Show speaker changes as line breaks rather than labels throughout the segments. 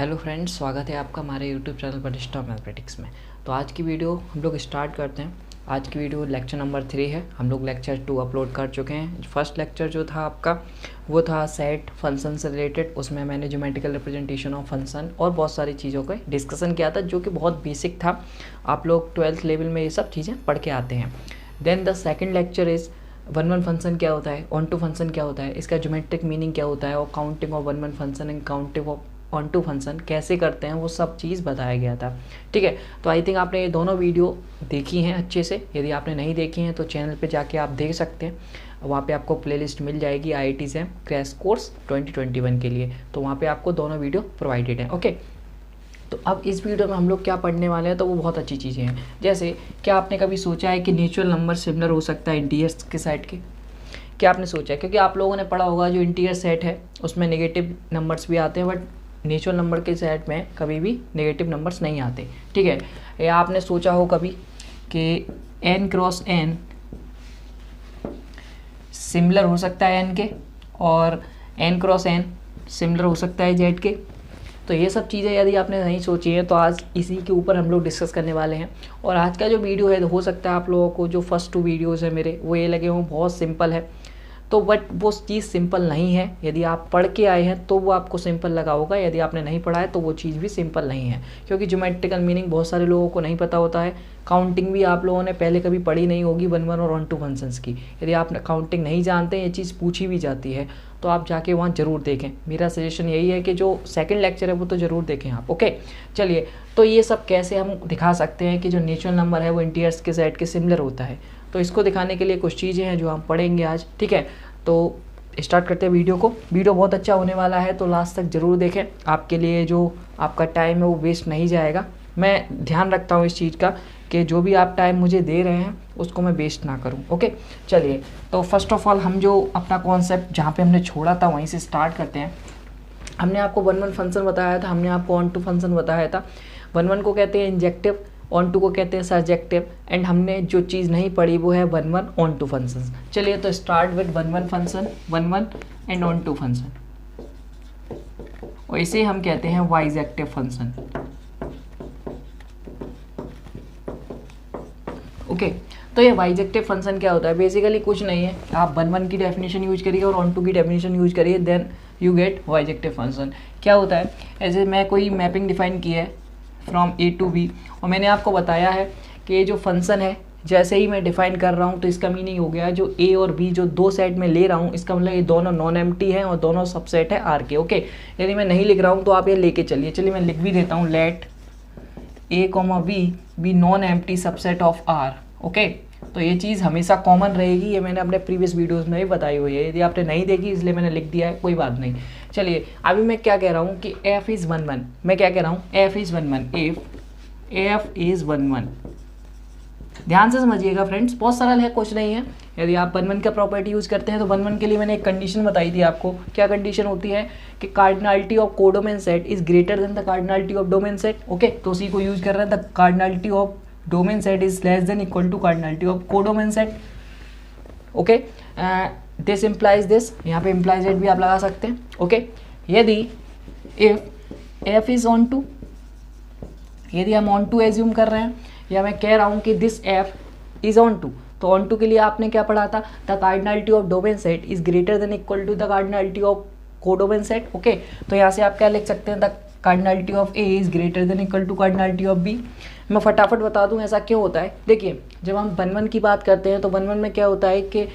Hello friends, स्वागत है आपका हमारे यूट्यूब चैनल पर डिस्टर्ब मैथमेटिक्स में। तो आज की वीडियो हम लोग स्टार्ट करते हैं। आज की वीडियो लेक्चर नंबर 3 है। हम लोग लेक्चर 2 अपलोड कर चुके हैं। फर्स्ट लेक्चर जो था आपका वो था सेट फंक्शन से रिलेटेड। उसमें मैंने ज्योमेट्रिकल रिप्रेजेंटेशन ऑफ फंक्शन और बहुत सारी चीज़ों का डिस्कशन किया था जो कि बहुत बेसिक था। आप लोग 12th लेवल में ये सब चीज़ें पढ़ के आते हैं। Then the second lecture is one function क्या होता है, ऑन टू फंक्शन क्या होता है, इसका ज्योमेट्रिक मीनिंग क्या होता है और counting of one function and counting of onto function कैसे करते हैं वो सब चीज़ बताया गया था। ठीक है, तो आई थिंक आपने ये दोनों वीडियो देखी हैं अच्छे से। यदि आपने नहीं देखी हैं तो चैनल पे जाके आप देख सकते हैं। वहाँ पे आपको प्लेलिस्ट मिल जाएगी IIT से क्रैश कोर्स 2021 के लिए। तो वहाँ पे आपको दोनों वीडियो प्रोवाइडेड है। ओके, तो अब इस वीडियो में हम लोग क्या पढ़ने वाले हैं तो वो बहुत अच्छी चीज़ें हैं। जैसे क्या आपने कभी सोचा है कि नेचुरल नंबर सिमिलर हो सकता है इंटीजर्स के सेट के? क्या आपने सोचा है? क्योंकि आप लोगों ने पढ़ा होगा जो इंटीजर सेट है उसमें नेगेटिव नंबर्स भी आते हैं, बट नेचुरल नंबर के सेट में कभी भी नेगेटिव नंबर्स नहीं आते। ठीक है, या आपने सोचा हो कभी कि n क्रॉस n सिमिलर हो सकता है n के और n क्रॉस n सिमिलर हो सकता है z के? तो ये सब चीज़ें यदि आपने नहीं सोची है तो आज इसी के ऊपर हम लोग डिस्कस करने वाले हैं। और आज का जो वीडियो है हो सकता है आप लोगों को जो फर्स्ट 2 वीडियोज़ है मेरे वो ये लगे हों बहुत सिंपल है, तो बट वो चीज़ सिंपल नहीं है। यदि आप पढ़ के आए हैं तो वो आपको सिंपल लगा होगा, यदि आपने नहीं पढ़ा है तो वो चीज़ भी सिंपल नहीं है। क्योंकि ज्योमेट्रिकल मीनिंग बहुत सारे लोगों को नहीं पता होता है। काउंटिंग भी आप लोगों ने पहले कभी पढ़ी नहीं होगी वन और ऑन टू फंक्शंस की। यदि आप काउंटिंग नहीं जानते, ये चीज़ पूछी भी जाती है तो आप जाके वहाँ ज़रूर देखें। मेरा सजेशन यही है कि जो सेकंड लेक्चर है वो तो ज़रूर देखें आप। ओके, चलिए, तो ये सब कैसे हम दिखा सकते हैं कि जो नेचुरल नंबर है वो इंटीजर्स के सेट के सिमिलर होता है। तो इसको दिखाने के लिए कुछ चीज़ें हैं जो हम पढ़ेंगे आज। ठीक है, तो स्टार्ट करते हैं वीडियो को। वीडियो बहुत अच्छा होने वाला है तो लास्ट तक ज़रूर देखें। आपके लिए जो आपका टाइम है वो वेस्ट नहीं जाएगा। मैं ध्यान रखता हूँ इस चीज़ का कि जो भी आप टाइम मुझे दे रहे हैं उसको मैं वेस्ट ना करूँ। ओके, चलिए, तो फर्स्ट ऑफ ऑल हम जो अपना कॉन्सेप्ट जहाँ पे हमने छोड़ा था वहीं से स्टार्ट करते हैं। हमने आपको वन फंक्शन बताया था, हमने आपको ऑन टू फंक्शन बताया था। वन को कहते हैं इंजेक्टिव, ऑन टू को कहते हैं सर्जेक्टिव, एंड हमने जो चीज़ नहीं पढ़ी वो है वन ऑन टू फंक्शन। चलिए, तो start with one function, one and onto function, और इसे हम कहते हैं वाइजेक्टिव फंक्शन। ओके, तो ये वाइजेक्टिव फंक्शन क्या होता है? बेसिकली कुछ नहीं है, आप वन की डेफिनेशन यूज करिए और ऑन टू की डेफिनेशन यूज करिए, देन यू गेट वाइजेक्टिव फंक्शन। क्या होता है? ऐसे मैं कोई मैपिंग डिफाइन की है फ्रॉम A to B और मैंने आपको बताया है कि ये जो फंक्शन है जैसे ही मैं डिफाइन कर रहा हूँ तो इसका मीनिंग हो गया जो A और B जो दो सेट में ले रहा हूँ इसका मतलब ये दोनों नॉन एम्प्टी हैं और दोनों सबसेट है R के। ओके, यदि मैं नहीं लिख रहा हूँ तो आप ये लेके चलिए। चलिए, मैं लिख भी देता हूँ, let A, B B non empty subset of R। Okay, तो ये चीज़ हमेशा कॉमन रहेगी, ये मैंने अपने प्रीवियस वीडियोस में भी बताई हुई है। यदि आपने नहीं देखी इसलिए मैंने लिख दिया है, कोई बात नहीं। चलिए, अभी मैं क्या कह रहा हूँ कि f इज़ वन। मैं क्या कह रहा हूँ? f is one. f is one. ध्यान से समझिएगा फ्रेंड्स, बहुत सरल है, कुछ नहीं है। यदि आप वन का प्रॉपर्टी यूज़ करते हैं तो वन के लिए मैंने एक कंडीशन बताई थी आपको। क्या कंडीशन होती है? कि cardinality of codomain set is greater than the cardinality of domain set. Okay, तो उसी को यूज़ कर रहे हैं, the cardinality of domain set is less than equal to cardinality of codomain set. Okay, this implies this, यहाँ पे implies it भी आप लगा सकते हैं। ओके, यदि if F is onto, यदि हम ऑन टू एज्यूम कर रहे हैं या मैं कह रहा हूँ कि this F is onto, तो ऑन टू के लिए आपने क्या पढ़ा था? The cardinality of domain set is greater than equal to the cardinality of codomain set. Okay, तो यहाँ से आप क्या लिख सकते हैं? The cardinality of A is greater than equal to cardinality of B। मैं फटाफट बता दूं ऐसा क्यों होता है। देखिए, जब हम वन की बात करते हैं तो वन में क्या होता है कि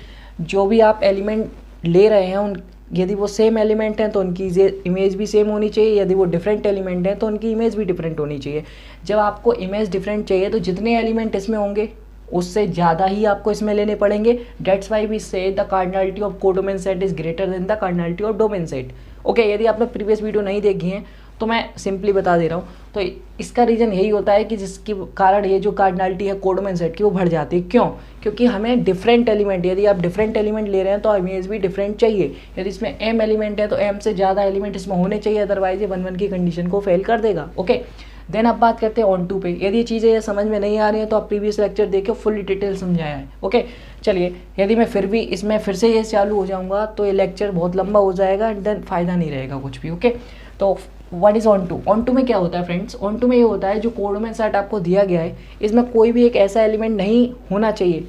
जो भी आप एलिमेंट ले रहे हैं उन यदि वो सेम एलिमेंट हैं तो उनकी इमेज भी सेम होनी चाहिए, यदि वो डिफरेंट एलिमेंट हैं तो उनकी इमेज भी डिफरेंट होनी चाहिए। जब आपको इमेज डिफरेंट चाहिए तो जितने एलिमेंट इसमें होंगे उससे ज़्यादा ही आपको इसमें लेने पड़ेंगे। डेट्स वाई वी से the cardinality of codomain set is greater than the cardinality of domain set. Okay, यदि आपने प्रीवियस वीडियो नहीं देखी है तो मैं सिंपली बता दे रहा हूँ। तो इसका रीज़न यही होता है कि जिसके कारण ये जो कार्डिनलिटी है कोडोमेन सेट की वो बढ़ जाती है। क्यों? क्योंकि हमें डिफरेंट एलिमेंट, यदि आप डिफरेंट एलिमेंट ले रहे हैं तो इमेज भी डिफरेंट चाहिए। यदि इसमें m एलिमेंट है तो m से ज़्यादा एलिमेंट इसमें होने चाहिए, अदरवाइज ये वन की कंडीशन को फेल कर देगा। ओके, देन अब बात करते हैं ऑन टू पे। यदि ये चीज़ें समझ में नहीं आ रही हैं तो आप प्रीवियस लेक्चर देखिए, फुल डिटेल समझाया है। ओके, चलिए, यदि मैं फिर भी इसमें फिर से ये चालू हो जाऊँगा तो ये लेक्चर बहुत लंबा हो जाएगा एंड देन फ़ायदा नहीं रहेगा कुछ भी। ओके, तो what is onto? Onto में क्या होता है फ्रेंड्स? ऑन टू में ये होता है जो कोडोमेन सेट आपको दिया गया है इसमें कोई भी एक ऐसा एलिमेंट नहीं होना चाहिए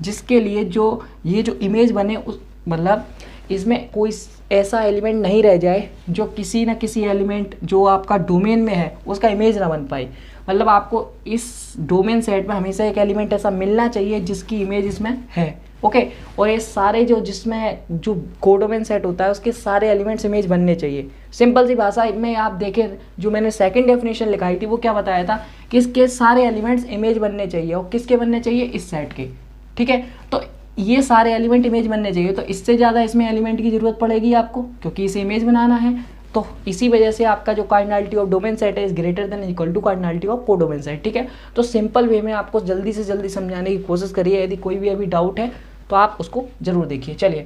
जिसके लिए जो ये जो इमेज बने उस मतलब इसमें कोई ऐसा एलिमेंट नहीं रह जाए जो किसी ना किसी एलिमेंट जो आपका डोमेन में है उसका इमेज ना बन पाए। मतलब आपको इस डोमेन सेट में हमेशा एक एलिमेंट ऐसा मिलना चाहिए जिसकी इमेज इसमें है। ओके और ये सारे जिसमें जो कोडोमेन सेट होता है उसके सारे एलिमेंट्स इमेज बनने चाहिए। सिंपल सी भाषा में आप देखें जो मैंने सेकंड डेफिनेशन लिखाई थी वो क्या बताया था कि इसके सारे एलिमेंट्स इमेज बनने चाहिए। और किसके बनने चाहिए? इस सेट के। ठीक है तो ये सारे एलिमेंट इमेज बनने चाहिए। तो इससे ज़्यादा इसमें एलिमेंट की ज़रूरत पड़ेगी आपको क्योंकि इसे इमेज बनाना है। तो इसी वजह से आपका जो कार्डिनलिटी ऑफ डोमेन सेट है is greater than equal to cardinality of codomain set. ठीक है तो सिंपल वे में आपको जल्दी से जल्दी समझाने की कोशिश करिए। यदि कोई भी अभी डाउट है तो आप उसको जरूर देखिए। चलिए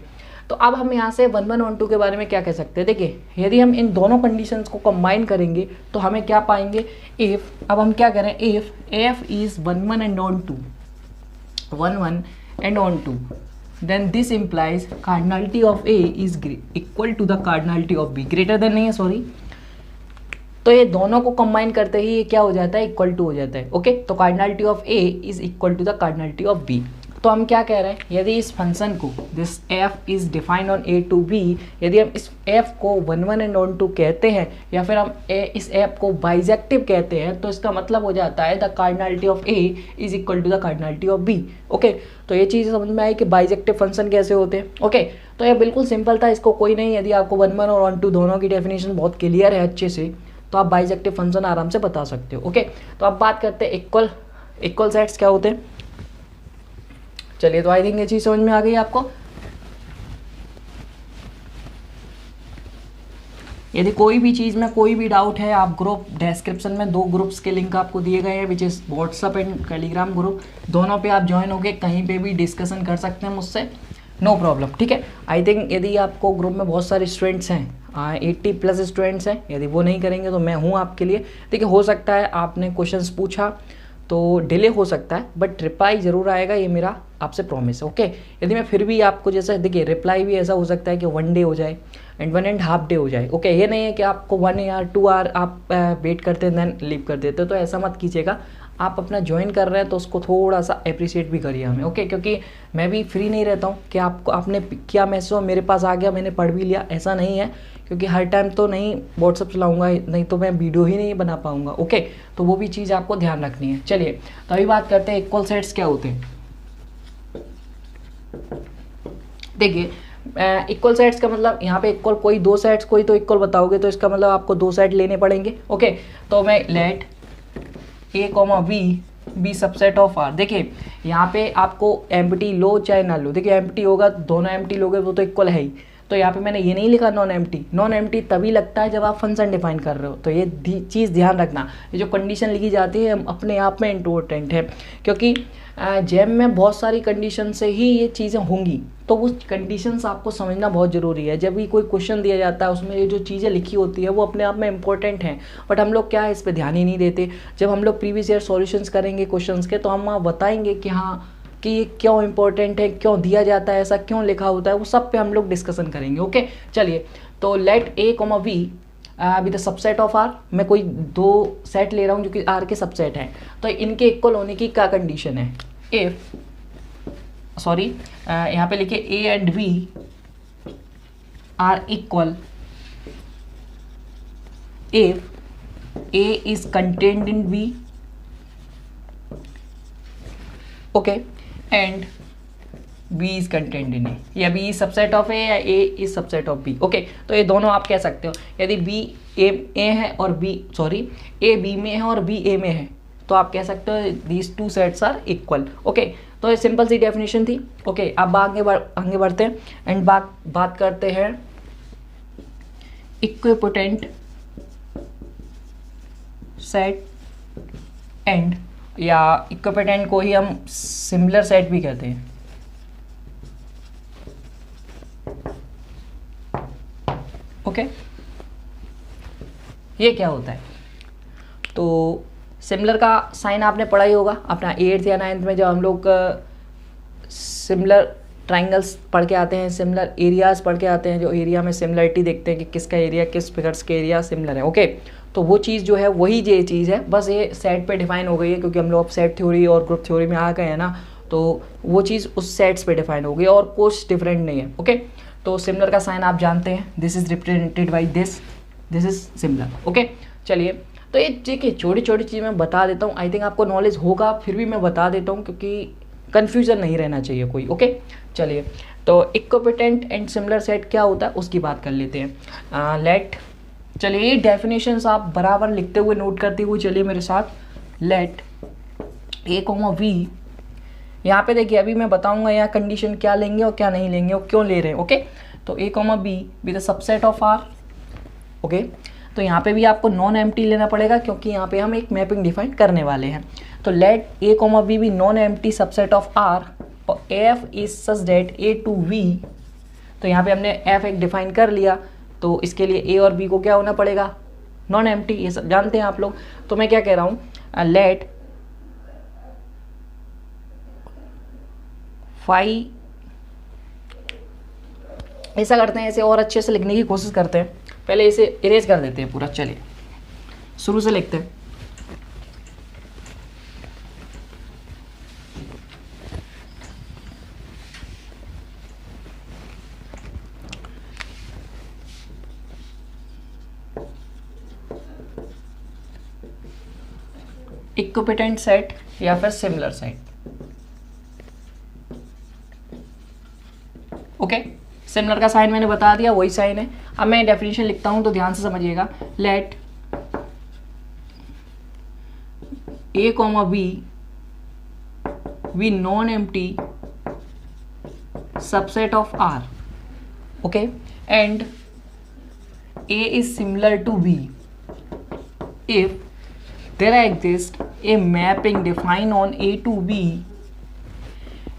तो अब हम यहाँ से 1 1 2 के बारे में क्या कह सकते हैं? देखिए यदि हम इन दोनों कंडीशंस को कंबाइन करेंगे तो हमें क्या पाएंगे? इफ़ अब हम क्या करें? If F is 1 1 and on 2 1 1 and on 2 then this implies cardinality of A is equal to the cardinality of B। Greater than नहीं है सॉरी। तो ये दोनों को कंबाइन करते ही ये क्या हो जाता है? इक्वल टू हो जाता है। ओके तो cardinality of A is equal to the cardinality of B। तो हम क्या कह रहे हैं? यदि इस फंक्शन को this f is defined on a to b, यदि हम इस f को 1 1 and on 2 कहते हैं या फिर हम इस f को बाइजेक्टिव कहते हैं तो इसका मतलब हो जाता है the cardinality of a is equal to the cardinality of b। Okay तो ये चीज़ समझ में आई कि बाइजेक्टिव फंक्शन कैसे होते हैं। ओके तो ये बिल्कुल सिंपल था, इसको कोई नहीं। यदि आपको 1 1 और on 2 दोनों की डेफिनेशन बहुत क्लियर है अच्छे से तो आप बाइजेक्टिव फंक्शन आराम से बता सकते हो। ओके तो अब बात करते हैं इक्वल सेट्स क्या होते हैं। चलिए तो आई थिंक ये चीज़ समझ में आ गई आपको। यदि कोई भी चीज़ में कोई भी डाउट है आप ग्रुप डिस्क्रिप्शन में 2 ग्रुप्स के लिंक आपको दिए गए हैं which is WhatsApp and Telegram group. दोनों पे आप ज्वाइन होके कहीं पे भी डिस्कशन कर सकते हैं मुझसे, नो प्रॉब्लम। ठीक है आई थिंक यदि आपको ग्रुप में बहुत सारे स्टूडेंट्स हैं 80+ स्टूडेंट्स हैं, यदि वो नहीं करेंगे तो मैं हूँ आपके लिए। देखिए हो सकता है आपने क्वेश्चंस पूछा तो डिले हो सकता है बट रिप्लाई ज़रूर आएगा, ये मेरा आपसे प्रॉमिस है। ओके यदि मैं फिर भी आपको जैसे देखिए रिप्लाई भी ऐसा हो सकता है कि 1 डे हो जाए एंड 1.5 डे हो जाए। ओके ये नहीं है कि आपको 1 या 2 आवर आप वेट करते हैं देन लीव कर देते तो ऐसा मत कीजिएगा। आप अपना ज्वाइन कर रहे हैं तो उसको थोड़ा सा अप्रिशिएट भी करिए हमें। ओके क्योंकि मैं भी फ्री नहीं रहता हूँ कि आपने क्या मैसेज मेरे पास आ गया मैंने पढ़ भी लिया, ऐसा नहीं है क्योंकि हर टाइम तो नहीं व्हाट्सअप चलाऊंगा, नहीं तो मैं वीडियो ही नहीं बना पाऊंगा। ओके तो वो भी चीज़ आपको ध्यान रखनी है। चलिए तो अभी बात करते हैं इक्वल सेट्स क्या होते हैं। देखिए इक्वल सेट्स का मतलब यहाँ पे इक्वल कोई 2 सेट्स कोई तो इक्वल बताओगे तो इसका मतलब आपको 2 सेट लेने पड़ेंगे। ओके तो मैं let a, b subset of r। देखिए यहाँ पे आपको एम्प्टी लो चाहे ना लो, देखिए एम्प्टी होगा दोनों एम्प्टी लोगे वो तो इक्वल है ही। तो यहाँ पे मैंने ये नहीं लिखा नॉन एम्प्टी तभी लगता है जब आप फंक्शन डिफाइन कर रहे हो। तो ये चीज़ ध्यान रखना, ये जो कंडीशन लिखी जाती है अपने आप में इम्पोर्टेंट है क्योंकि जैम में बहुत सारी कंडीशन से ही ये चीज़ें होंगी तो वो कंडीशंस आपको समझना बहुत ज़रूरी है। जब भी कोई क्वेश्चन दिया जाता है उसमें ये जो चीज़ें लिखी होती है वो अपने आप में इंपॉर्टेंट हैं बट हम लोग क्या है इस पर ध्यान ही नहीं देते। जब हम लोग प्रीवियस ईयर सॉल्यूशंस करेंगे क्वेश्चंस के तो हम वहाँ बताएंगे कि हाँ कि ये क्यों इंपॉर्टेंट है, क्यों दिया जाता है, ऐसा क्यों लिखा होता है, वो सब पे हम लोग डिस्कशन करेंगे। ओके चलिए तो let a, b with the subset of r। मैं कोई 2 सेट ले रहा हूँ जो कि r के सबसेट हैं तो इनके इक्वल होने की क्या कंडीशन है? इफ सॉरी यहाँ पे लिखे a and b are equal if a is contained in b okay and b is contained in a, या b is subset of a या a is subset of b। Okay तो ये दोनों आप कह सकते हो। यदि b a है और a b में है और b a में है तो आप कह सकते हो these 2 sets are equal. Okay तो ये सिंपल सी डेफिनेशन थी। ओके अब आगे बढ़ते हैं एंड बात करते हैं इक्विपोटेंट सेट एंड, या इक्विपोटेंट को ही हम सिमिलर सेट भी कहते हैं। ओके ये क्या होता है? तो सिमिलर का साइन आपने पढ़ा ही होगा अपना 8th या 9th में जब हम लोग सिमिलर ट्राइंगल्स पढ़ के आते हैं, सिमिलर एरियाज़ पढ़ के आते हैं, जो एरिया में सिमिलरिटी देखते हैं कि किसका एरिया किस फिगर्स के एरिया सिमिलर है। ओके, तो वो चीज़ जो है वही ये चीज़ है, बस ये सेट पे डिफाइन हो गई है, क्योंकि हम लोग अब सेट थ्योरी और ग्रुप थ्योरी में आ गए हैं ना, तो वो चीज़ उस सेट्स पे डिफाइन हो गई और कुछ डिफरेंट नहीं है। ओके, तो सिमिलर का साइन आप जानते हैं, this is represented by this is similar. Okay, चलिए, तो ये देखिए छोटी छोटी चीज़ मैं बता देता हूँ, आई थिंक आपको नॉलेज होगा, फिर भी मैं बता देता हूँ क्योंकि कन्फ्यूजन नहीं रहना चाहिए कोई। ओके, चलिए, तो इक्विपोटेंट एंड सिमिलर सेट क्या होता है उसकी बात कर लेते हैं। लेट, चलिए डेफिनेशंस आप बराबर लिखते हुए नोट करते हुए चलिए मेरे साथ। लेट ए कॉमा वी, यहाँ पे देखिए अभी मैं बताऊंगा यहाँ कंडीशन क्या लेंगे और क्या नहीं लेंगे और क्यों ले रहे हैं। ओके, तो A comma B with the subset of R. Okay, तो यहाँ पे भी आपको नॉन एम्प्टी लेना पड़ेगा क्योंकि यहाँ पे हम एक मैपिंग डिफाइन करने वाले हैं। तो लेट ए कॉमा बी भी non empty subset of R, F is such that A to B. तो यहाँ पे हमने एफ एक डिफाइन कर लिया, तो इसके लिए ए और बी को क्या होना पड़ेगा, नॉन एम्प्टी, ये सब जानते हैं आप लोग। तो मैं क्या कह रहा हूँ, लेट फाई, ऐसा करते हैं, ऐसे और अच्छे से लिखने की कोशिश करते हैं, पहले इसे इरेज कर देते हैं पूरा। चलिए शुरू से लिखते हैं। इक्विपोटेंट सेट या फिर सिमिलर सेट। ओके, सिमिलर का साइन मैंने बता दिया, वही साइन है। अब मैं डेफिनेशन लिखता हूं तो ध्यान से समझिएगा। Let A comma B non empty subset of R. Okay, and A is similar to B if there exists a mapping defined on A to B।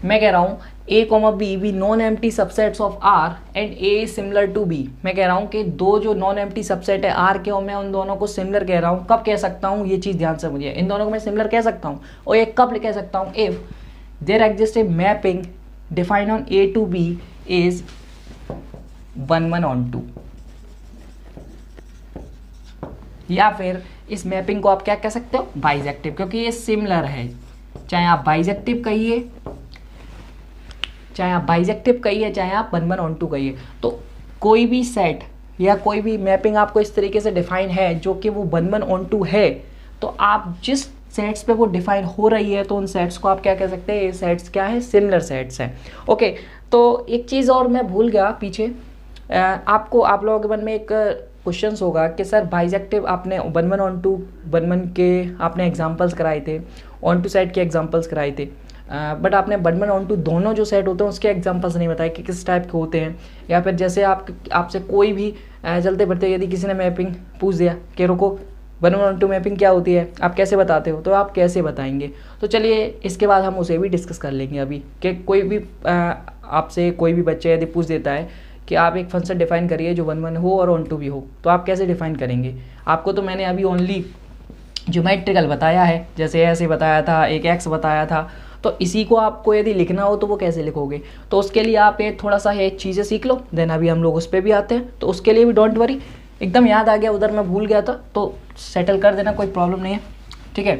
मैं कह रहा हूँ A, B भी non empty subsets of R and A is similar to B। मैं कह रहा हूँ कि दो जो नॉन एम्प्टी सबसेट है R के, और मैं उन दोनों को सिमिलर कह रहा हूँ। कब कह सकता हूँ ये चीज़ ध्यान से समझिए, इन दोनों को मैं सिमिलर कह सकता हूँ, और ये कब कह सकता हूँ, if there exist a mapping defined on A to B is 1:1 या फिर इस मैपिंग को आप क्या कह सकते हो, बाइजेक्टिव, क्योंकि ये सिमिलर है। चाहे आप बाइजेक्टिव कहिए, चाहे आप 1:1 कहिए, तो कोई भी सेट या कोई भी मैपिंग आपको इस तरीके से डिफाइन है जो कि वो 1:1 है, तो आप जिस सेट्स पे वो डिफाइन हो रही है तो उन सेट्स को आप क्या कह सकते हैं, ये सेट्स क्या है, सिमिलर सेट्स हैं। ओके, तो एक चीज़ और मैं भूल गया पीछे, आपको आप लोगों के मन में एक क्वेश्चन होगा कि सर बाइजेक्टिव आपने 1:1 के आपने एग्जांपल्स कराए थे, ऑन टू सेट के एग्जांपल्स कराए थे, बट आपने 1:1 दोनों जो सेट होते हैं उसके एग्जांपल्स नहीं बताए कि किस टाइप के होते हैं। या फिर जैसे आपसे कोई भी चलते बढ़ते यदि किसी ने मैपिंग पूछ दिया कि रुको 1:1 मैपिंग क्या होती है, आप कैसे बताते हो, तो आप कैसे बताएंगे। तो चलिए इसके बाद हम उसे भी डिस्कस कर लेंगे अभी, कि कोई भी आपसे कोई भी बच्चा यदि पूछ देता है कि आप एक फंक्शन डिफाइन करिए जो 1:1 हो और ऑन टू भी हो, तो आप कैसे डिफाइन करेंगे। आपको तो मैंने अभी ओनली ज्योमेट्रिकल बताया है, जैसे ऐसे बताया था, एक एक्स बताया था, तो इसी को आपको यदि लिखना हो तो वो कैसे लिखोगे। तो उसके लिए आप एक थोड़ा सा एक चीज़ें सीख लो, देन अभी हम लोग उस पर भी आते हैं। तो उसके लिए भी डोंट वरी, एकदम याद आ गया, उधर मैं भूल गया था, तो सेटल कर देना, कोई प्रॉब्लम नहीं है। ठीक है,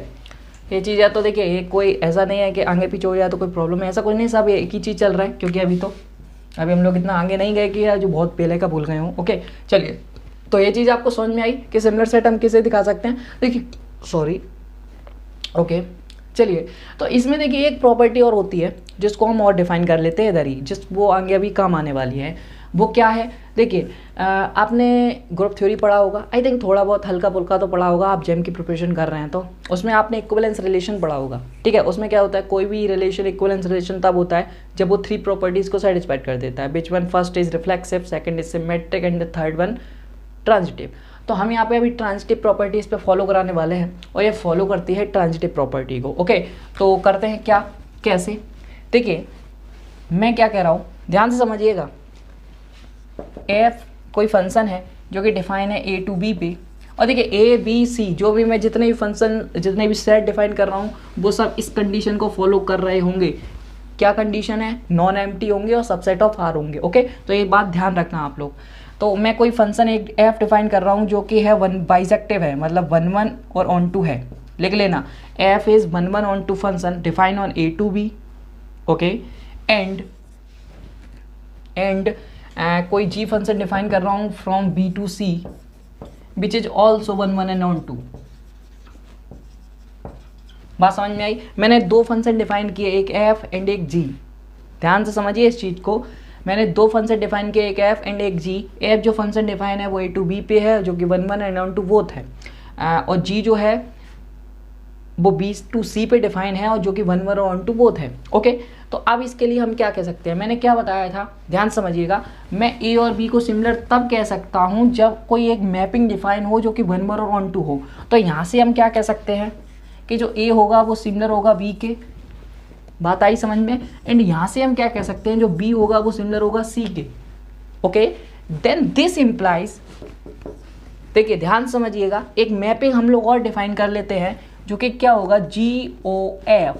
ये चीज़ है तो देखिए, ये कोई ऐसा नहीं है कि आगे पीछे हो जाए तो कोई प्रॉब्लम है, ऐसा कुछ नहीं, सब एक ही चीज़ चल रहा है, क्योंकि अभी हम लोग इतना आगे नहीं गए कि यार जो बहुत पहले का भूल गए हों। ओके, चलिए, तो ये चीज़ आपको समझ में आई कि सिमिलर सेट हम किसे दिखा सकते हैं। देखिए सॉरी, ओके, चलिए, तो इसमें देखिए एक प्रॉपर्टी और होती है जिसको हम और डिफाइन कर लेते हैं इधर ही, जिस वो आगे अभी काम आने वाली है। वो क्या है, देखिए आपने ग्रुप थ्योरी पढ़ा होगा, आई थिंक थोड़ा बहुत हल्का फुल्का तो पढ़ा होगा, आप जेम की प्रिपरेशन कर रहे हैं तो उसमें आपने इक्विवेलेंस रिलेशन पढ़ा होगा। ठीक है, उसमें क्या होता है, कोई भी रिलेशन इक्विवेलेंस रिलेशन तब होता है जब वो 3 प्रॉपर्टीज़ को सेटिस्फाइड कर देता है, which one first is reflexive, second is symmetric and the third one transitive. तो हम यहाँ पे अभी ट्रांजिटिव प्रॉपर्टीज़ पे फॉलो कराने वाले हैं, और ये फॉलो करती है ट्रांजिटिव प्रॉपर्टी को। ओके, तो करते हैं क्या, कैसे, देखिए मैं क्या कह रहा हूँ, ध्यान से समझिएगा। एफ कोई फंक्शन है जो कि डिफाइन है A to B पे, और देखिए A B C जो भी मैं जितने भी सेट डिफाइन कर रहा हूँ वो सब इस कंडीशन को फॉलो कर रहे होंगे। क्या कंडीशन है, नॉन एम्प्टी होंगे और सबसेट ऑफ आर होंगे। ओके, तो ये बात ध्यान रखना आप लोग। तो मैं कोई फंक्शन एक एफ डिफाइन कर रहा हूँ जो कि है वन बाइसेक्टिव है, मतलब 1 1 और ऑन टू है, लिख लेना F is 1 1 onto function define on A to B. Okay, and कोई जी फंक्शन डिफाइन कर रहा हूँ from B to C which is also 1 1 and onto. बात समझ में आई? मैंने दो फंक्शन डिफाइन किए, एक एफ एंड एक जी। ध्यान से समझिए इस चीज को, मैंने दो फंक्शन डिफाइन किए, एक एफ एंड एक जी। एफ जो फंक्शन डिफाइन है वो ए टू बी पे है जो कि 1 1 एंड ऑन टू बोथ है, और जी जो है वो बी टू सी पे डिफाइन है और जो कि 1 1 और ऑन टू बोथ है। ओके, तो अब इसके लिए हम क्या कह सकते हैं, मैंने क्या बताया था, ध्यान समझिएगा। मैं ए और बी को सिमिलर तब कह सकता हूं जब कोई एक मैपिंग डिफाइन हो जो कि 1 1 और ऑन टू हो। तो यहां से हम क्या कह सकते हैं कि जो ए होगा वो सिमिलर होगा बी के, बात आई समझ में। एंड यहां से हम क्या कह सकते हैं, जो बी होगा वो सिमिलर होगा सी के। ओके, देन दिस इंप्लाइज, देखिए ध्यान समझिएगा, एक मैपिंग हम लोग और डिफाइन कर लेते हैं जो कि क्या होगा, जी ओ एफ,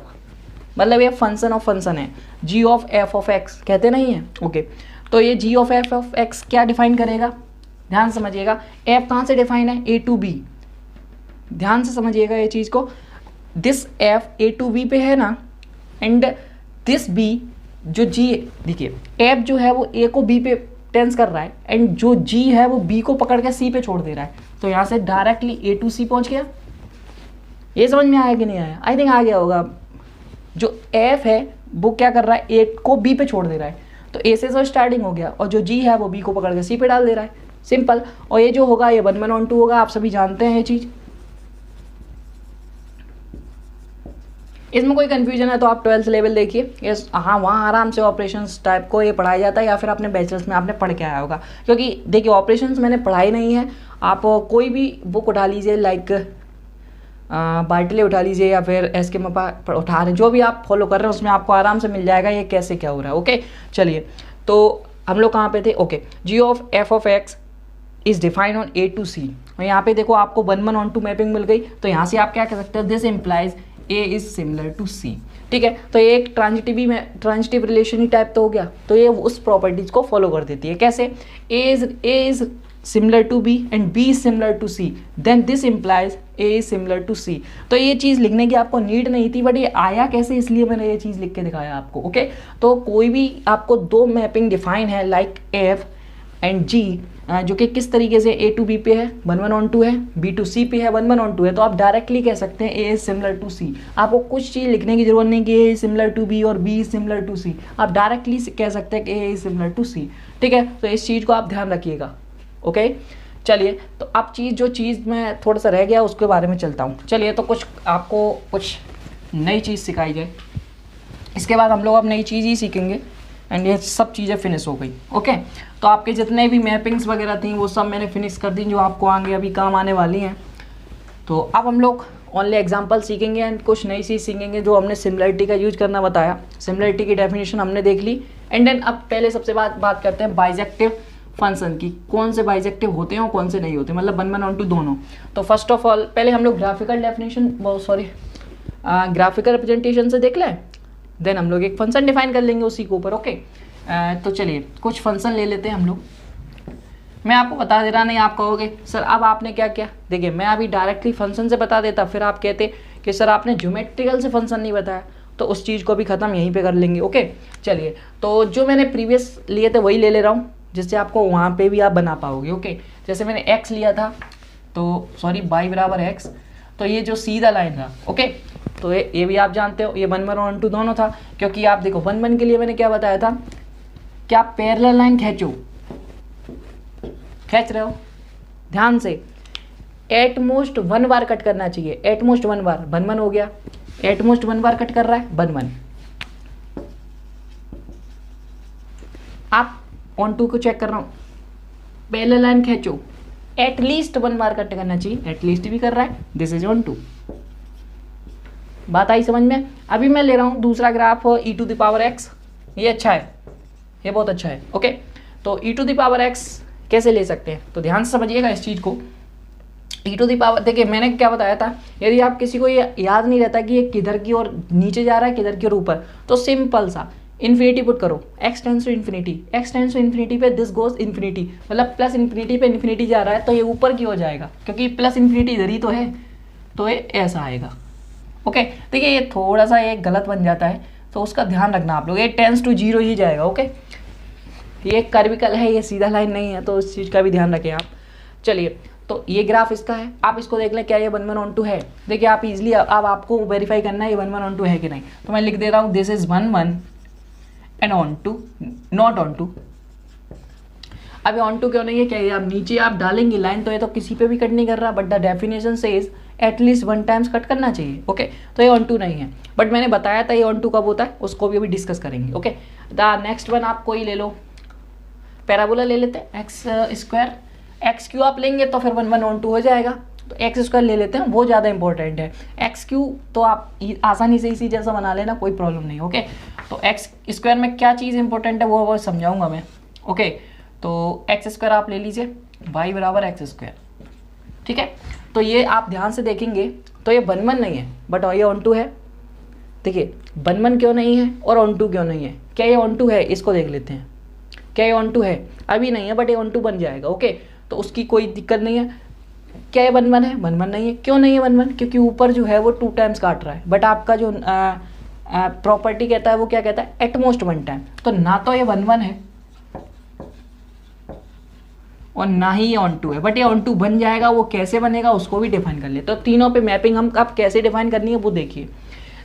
मतलब ये फंक्शन ऑफ फंक्शन है, जी ऑफ एफ ऑफ एक्स कहते नहीं है। ओके, तो ये जी ऑफ एफ ऑफ एक्स क्या डिफाइन करेगा, ध्यान समझिएगा। एफ कहाँ से डिफाइन है, ए टू बी, ध्यान से समझिएगा ये चीज को। This F A to B पे है ना, एंड दिस बी जो जी, देखिए एफ जो है वो ए को बी पे टेंस कर रहा है एंड जो जी है वो बी को पकड़ के सी पे छोड़ दे रहा है। तो यहाँ से डायरेक्टली ए टू सी पहुंच गया। ये समझ में आया कि नहीं आया? आई थिंक आ गया होगा। जो एफ है वो क्या कर रहा है, ए को बी पे छोड़ दे रहा है, तो ए से तो स्टार्टिंग हो गया, और जो जी है वो बी को पकड़ के सी पे डाल दे रहा है, सिंपल। और ये जो होगा ये 1 1 ऑन टू होगा, आप सभी जानते हैं ये चीज। इसमें कोई कंफ्यूजन है तो आप 12th लेवल देखिए, यस हाँ, वहाँ आराम से ऑपरेशंस टाइप को ये पढ़ाया जाता है, या फिर आपने बैचलर्स में आपने पढ़ के आया होगा। क्योंकि देखिए ऑपरेशंस मैंने पढ़ाई नहीं है, आप कोई भी बुक उठा लीजिए, लाइक बार्टले उठा लीजिए या फिर एसके मपा उठा रहे हैं, जो भी आप फॉलो कर रहे हैं उसमें आपको आराम से मिल जाएगा ये कैसे क्या हो रहा है। ओके, चलिए तो हम लोग कहाँ पे थे। Okay, G of F of X is defined on A to C, और यहाँ पे देखो आपको 1 1 ऑन टू मैपिंग मिल गई। तो यहाँ से आप क्या कह सकते हो, this implies A is similar to C. ठीक है, तो ये एक ट्रांजिटिव रिलेशन ही टाइप तो हो गया, तो ये उस प्रॉपर्टीज को फॉलो कर देती है। कैसे, A is similar to B and B is similar to C, then this implies A is similar to C. तो ये चीज़ लिखने की आपको नीड नहीं थी, बट ये आया कैसे, इसलिए मैंने ये चीज़ लिख के दिखाया आपको। ओके, तो कोई भी आपको दो मैपिंग डिफाइन है लाइक एफ एंड जी, जो कि किस तरीके से ए टू बी पे है 1 1 ऑन टू है, बी टू सी पे है 1 1 ऑन टू है, तो आप डायरेक्टली कह सकते हैं ए इज सिमिलर टू सी। आपको कुछ चीज़ लिखने की जरूरत नहीं कि ए इज सिमिलर टू बी और बी इज सिमिलर टू सी, आप डायरेक्टली कह सकते हैं कि ए इज सिमिलर टू सी। ठीक है, तो इस चीज़ को आप ध्यान रखिएगा। ओके, चलिए तो अब जो चीज़ में थोड़ा सा रह गया उसके बारे में चलता हूँ। चलिए तो कुछ आपको कुछ नई चीज़ सिखाई जाए, इसके बाद हम लोग अब नई चीज़ ही सीखेंगे एंड ये सब चीज़ें फिनिश हो गई। ओके, तो आपके जितने भी मैपिंग्स वगैरह थी वो सब मैंने फिनिश कर दी, जो आपको आगे अभी काम आने वाली हैं। तो अब हम लोग ओनली एग्जाम्पल सीखेंगे एंड कुछ नई चीज़ सीखेंगे, जो हमने सिमिलरिटी का यूज करना बताया, सिमिलरिटी की डेफिनेशन हमने देख ली। एंड देन अब पहले सबसे बात करते हैं बाइजेक्टिव फंक्शन की, कौन से बाइजेक्टिव होते हैं और कौन से नहीं होते, मतलब 1 1 ऑन टू दोनों। तो फर्स्ट ऑफ ऑल पहले हम लोग ग्राफिकल रिप्रेजेंटेशन से देख लें, देन हम लोग एक फंक्शन डिफाइन कर लेंगे उसी के ऊपर। ओके, तो चलिए कुछ फंक्शन ले लेते हैं हम लोग। मैं आपको बता दे रहा, नहीं आप कहोगे सर अब आपने क्या किया। देखिए मैं अभी डायरेक्टली फंक्शन से बता देता, फिर आप कहते कि सर आपने ज्योमेट्रिकल से फंक्शन नहीं बताया, तो उस चीज़ को भी ख़त्म यहीं पे कर लेंगे। ओके, चलिए तो जो मैंने प्रीवियस लिए थे वही ले रहा हूँ, जिससे आपको वहाँ पे भी आप बना पाओगे। ओके, जैसे मैंने x लिया था, तो सॉरी y बराबर x, तो ये जो सीधा लाइन था। ओके, तो ये भी आप जानते हो, ये 1 1 ऑन टू दोनों था, क्योंकि आप देखो 1 1 के लिए मैंने क्या बताया था कि आप पैरेलल लाइन खींच रहे हो, ध्यान से एटमोस्ट 1 बार कट करना चाहिए, एटमोस्ट 1 बार, 1 1 हो गया, एटमोस्ट 1 बार कट कर रहा है 1 1। आप ऑन टू को चेक कर रहा हूँ, पहले लाइन खींचो, एटलीस्ट 1 बार कट करना चाहिए, एटलीस्ट भी कर रहा है, दिस इज ऑन टू। बात आई समझ में? अभी मैं ले रहा हूँ दूसरा graph e to the power x, ये अच्छा है, ये बहुत अच्छा है। ओके, तो e to the power x कैसे ले सकते हैं, तो ध्यान से समझिएगा इस चीज़ को। e टू द पावर, देखिए मैंने क्या बताया था, यदि आप किसी को ये याद नहीं रहता कि ये किधर की ओर नीचे जा रहा है किधर की ओर ऊपर, तो सिंपल सा इन्फिनिटी पुट करो, x tends to infinity, x tends to infinity पे दिस गोज इन्फिनिटी, मतलब प्लस इन्फिनिटी पे इन्फिनिटी जा रहा है तो ये ऊपर की हो जाएगा क्योंकि प्लस इन्फिनिटी इधर ही तो है, तो ये ऐसा आएगा। ओके देखिए ये थोड़ा सा ये गलत बन जाता है तो उसका ध्यान रखना आप लोग, ये टेंस टू 0 ही जाएगा। ओके ये कर्विकल है, ये सीधा लाइन नहीं है, तो इस चीज़ का भी ध्यान रखें आप। चलिए तो ये ग्राफ इसका है, आप इसको देख लें क्या ये 1 1 ऑन 2 है। देखिए आप इजीली अब आपको वेरीफाई करना है ये 1 1 ऑन 2 है कि नहीं, तो मैं लिख दे रहा हूँ this is 1 1 and on 2 not on 2। अब ऑन 2 क्यों नहीं है, क्या ये आप नीचे आप डालेंगे लाइन तो ये तो किसी पे भी कट नहीं कर रहा, but the definition says at least 1 times cut करना चाहिए। ओके तो ये ऑन 2 नहीं है, बट मैंने बताया था ये ऑन 2 कब होता है, उसको भी अभी डिस्कस करेंगे। ओके द नेक्स्ट वन आप कोई ले लो, पैराबोला ले लेते हैं एक्स स्क्वायर, एक्स क्यू आप लेंगे तो फिर 1 1 ऑन 2 हो जाएगा, तो एक्स स्क्वायर ले लेते हैं, वो ज़्यादा इंपॉर्टेंट है। एक्स क्यू तो आप आसानी से इसी जैसा बना लेना, कोई प्रॉब्लम नहीं। ओके तो एक्स स्क्वायर में क्या चीज़ इंपॉर्टेंट है वो समझाऊंगा मैं। ओके तो एक्स स्क्वायर आप ले लीजिए, वाई बराबर एक्स स्क्वायर, ठीक है। तो ये आप ध्यान से देखेंगे तो ये 1 1 नहीं है बट ये ऑन 2 है। देखिए 1 1 क्यों नहीं है और ऑन 2 क्यों नहीं है, क्या ये ऑन 2 है, इसको देख लेते हैं। क्या ये ऑन 2 है, अभी नहीं है बट ये ऑन 2 बन जाएगा। ओके तो उसकी कोई दिक्कत नहीं है। क्या ये 1 1 है, 1 1 नहीं है, क्यों नहीं है 1 1, क्योंकि ऊपर जो है वो 2 टाइम्स काट रहा है, बट आपका जो प्रॉपर्टी कहता है वो क्या कहता है, एटमोस्ट 1 टाइम, तो ना तो ये 1 1 है और ना ही ये ऑन 2 है, बट ये ऑन 2 बन जाएगा। वो कैसे बनेगा उसको भी डिफाइन कर ले, तो तीनों पे मैपिंग हम अब कैसे डिफाइन करनी है वो देखिए।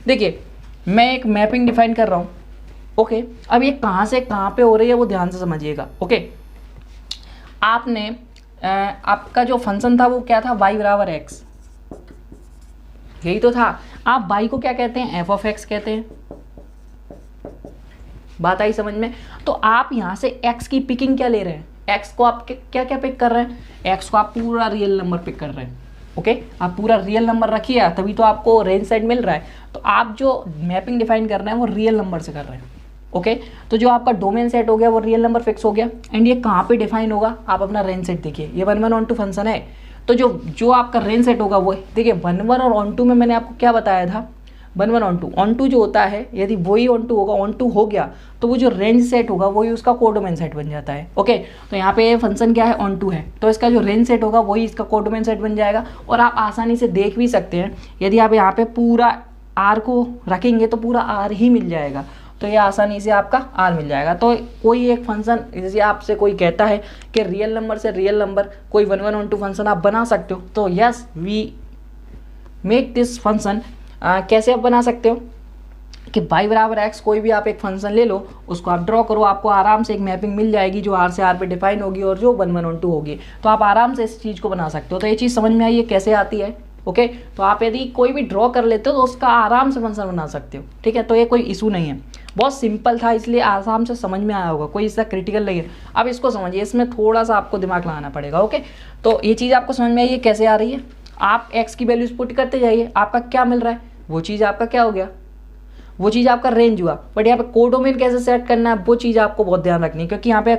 देखिए मैं एक मैपिंग डिफाइन कर रहा हूँ। ओके अब ये कहाँ से कहाँ पे हो रही है वो ध्यान से समझिएगा। ओके आपने आपका जो फंक्शन था वो क्या था, y बराबर एक्स, यही तो था। आप y को क्या कहते हैं, f ऑफ x कहते हैं, बात आई समझ में। तो आप यहाँ से x की पिकिंग क्या ले रहे हैं, x को आप क्या क्या पिक कर रहे हैं, x को आप पूरा रियल नंबर पिक कर रहे हैं। ओके आप पूरा रियल नंबर रखिए तभी तो आपको रेंज सेट मिल रहा है। तो आप जो मैपिंग डिफाइन कर रहे हैं वो रियल नंबर से कर रहे हैं। ओके तो जो आपका डोमेन सेट हो गया वो रियल नंबर फिक्स हो गया, एंड ये कहाँ पे डिफाइन होगा, आप अपना रेंज सेट देखिए, ये 1 1 ऑन 2 फंक्शन है, तो जो आपका रेंज सेट होगा वो देखिए 1 1 और ऑन 2 में मैंने आपको क्या बताया था, 1 1 ऑन 2 जो होता है यदि वही ऑन 2 होगा, ऑन 2 हो गया तो वो जो रेंज सेट होगा वही उसका कोडोमेन सेट बन जाता है। ओके तो यहाँ पे फंक्शन क्या है, ऑन 2 है, तो इसका जो रेंज सेट होगा वही इसका कोडोमेन सेट बन जाएगा। और आप आसानी से देख भी सकते हैं, यदि आप यहाँ पे पूरा आर को रखेंगे तो पूरा आर ही मिल जाएगा, तो ये आसानी से आपका आर मिल जाएगा। तो कोई एक फंक्शन जैसे आपसे कोई कहता है कि रियल नंबर से रियल नंबर कोई 1 1 ऑन 2 फंक्शन आप बना सकते हो, तो yes we make this function. कैसे आप बना सकते हो कि y बराबर x कोई भी आप एक फंक्शन ले लो, उसको आप ड्रॉ करो, आपको आराम से एक मैपिंग मिल जाएगी जो r से r पे डिफाइन होगी और जो 1 1 ऑन 2 होगी, तो आप आराम से इस चीज़ को बना सकते हो। तो ये चीज़ समझ में आई है कैसे आती है। ओके तो आप यदि कोई भी ड्रॉ कर लेते हो तो उसका आराम से फंक्शन बना सकते हो, ठीक है। तो ये कोई इशू नहीं है, बहुत सिंपल था इसलिए आराम से समझ में आया होगा, कोई इसका क्रिटिकल नहीं है। अब इसको समझिए, इसमें थोड़ा सा आपको दिमाग लगाना पड़ेगा। ओके तो ये चीज़ आपको समझ में आई है कैसे आ रही है। आप x की वैल्यूज पुट करते जाइए, आपका क्या मिल रहा है, वो चीज़ आपका क्या हो गया, वो चीज़ आपका रेंज हुआ। बट यहाँ पे कोडोमेन कैसे सेट करना है वो चीज़ आपको बहुत ध्यान रखनी है, क्योंकि यहाँ पे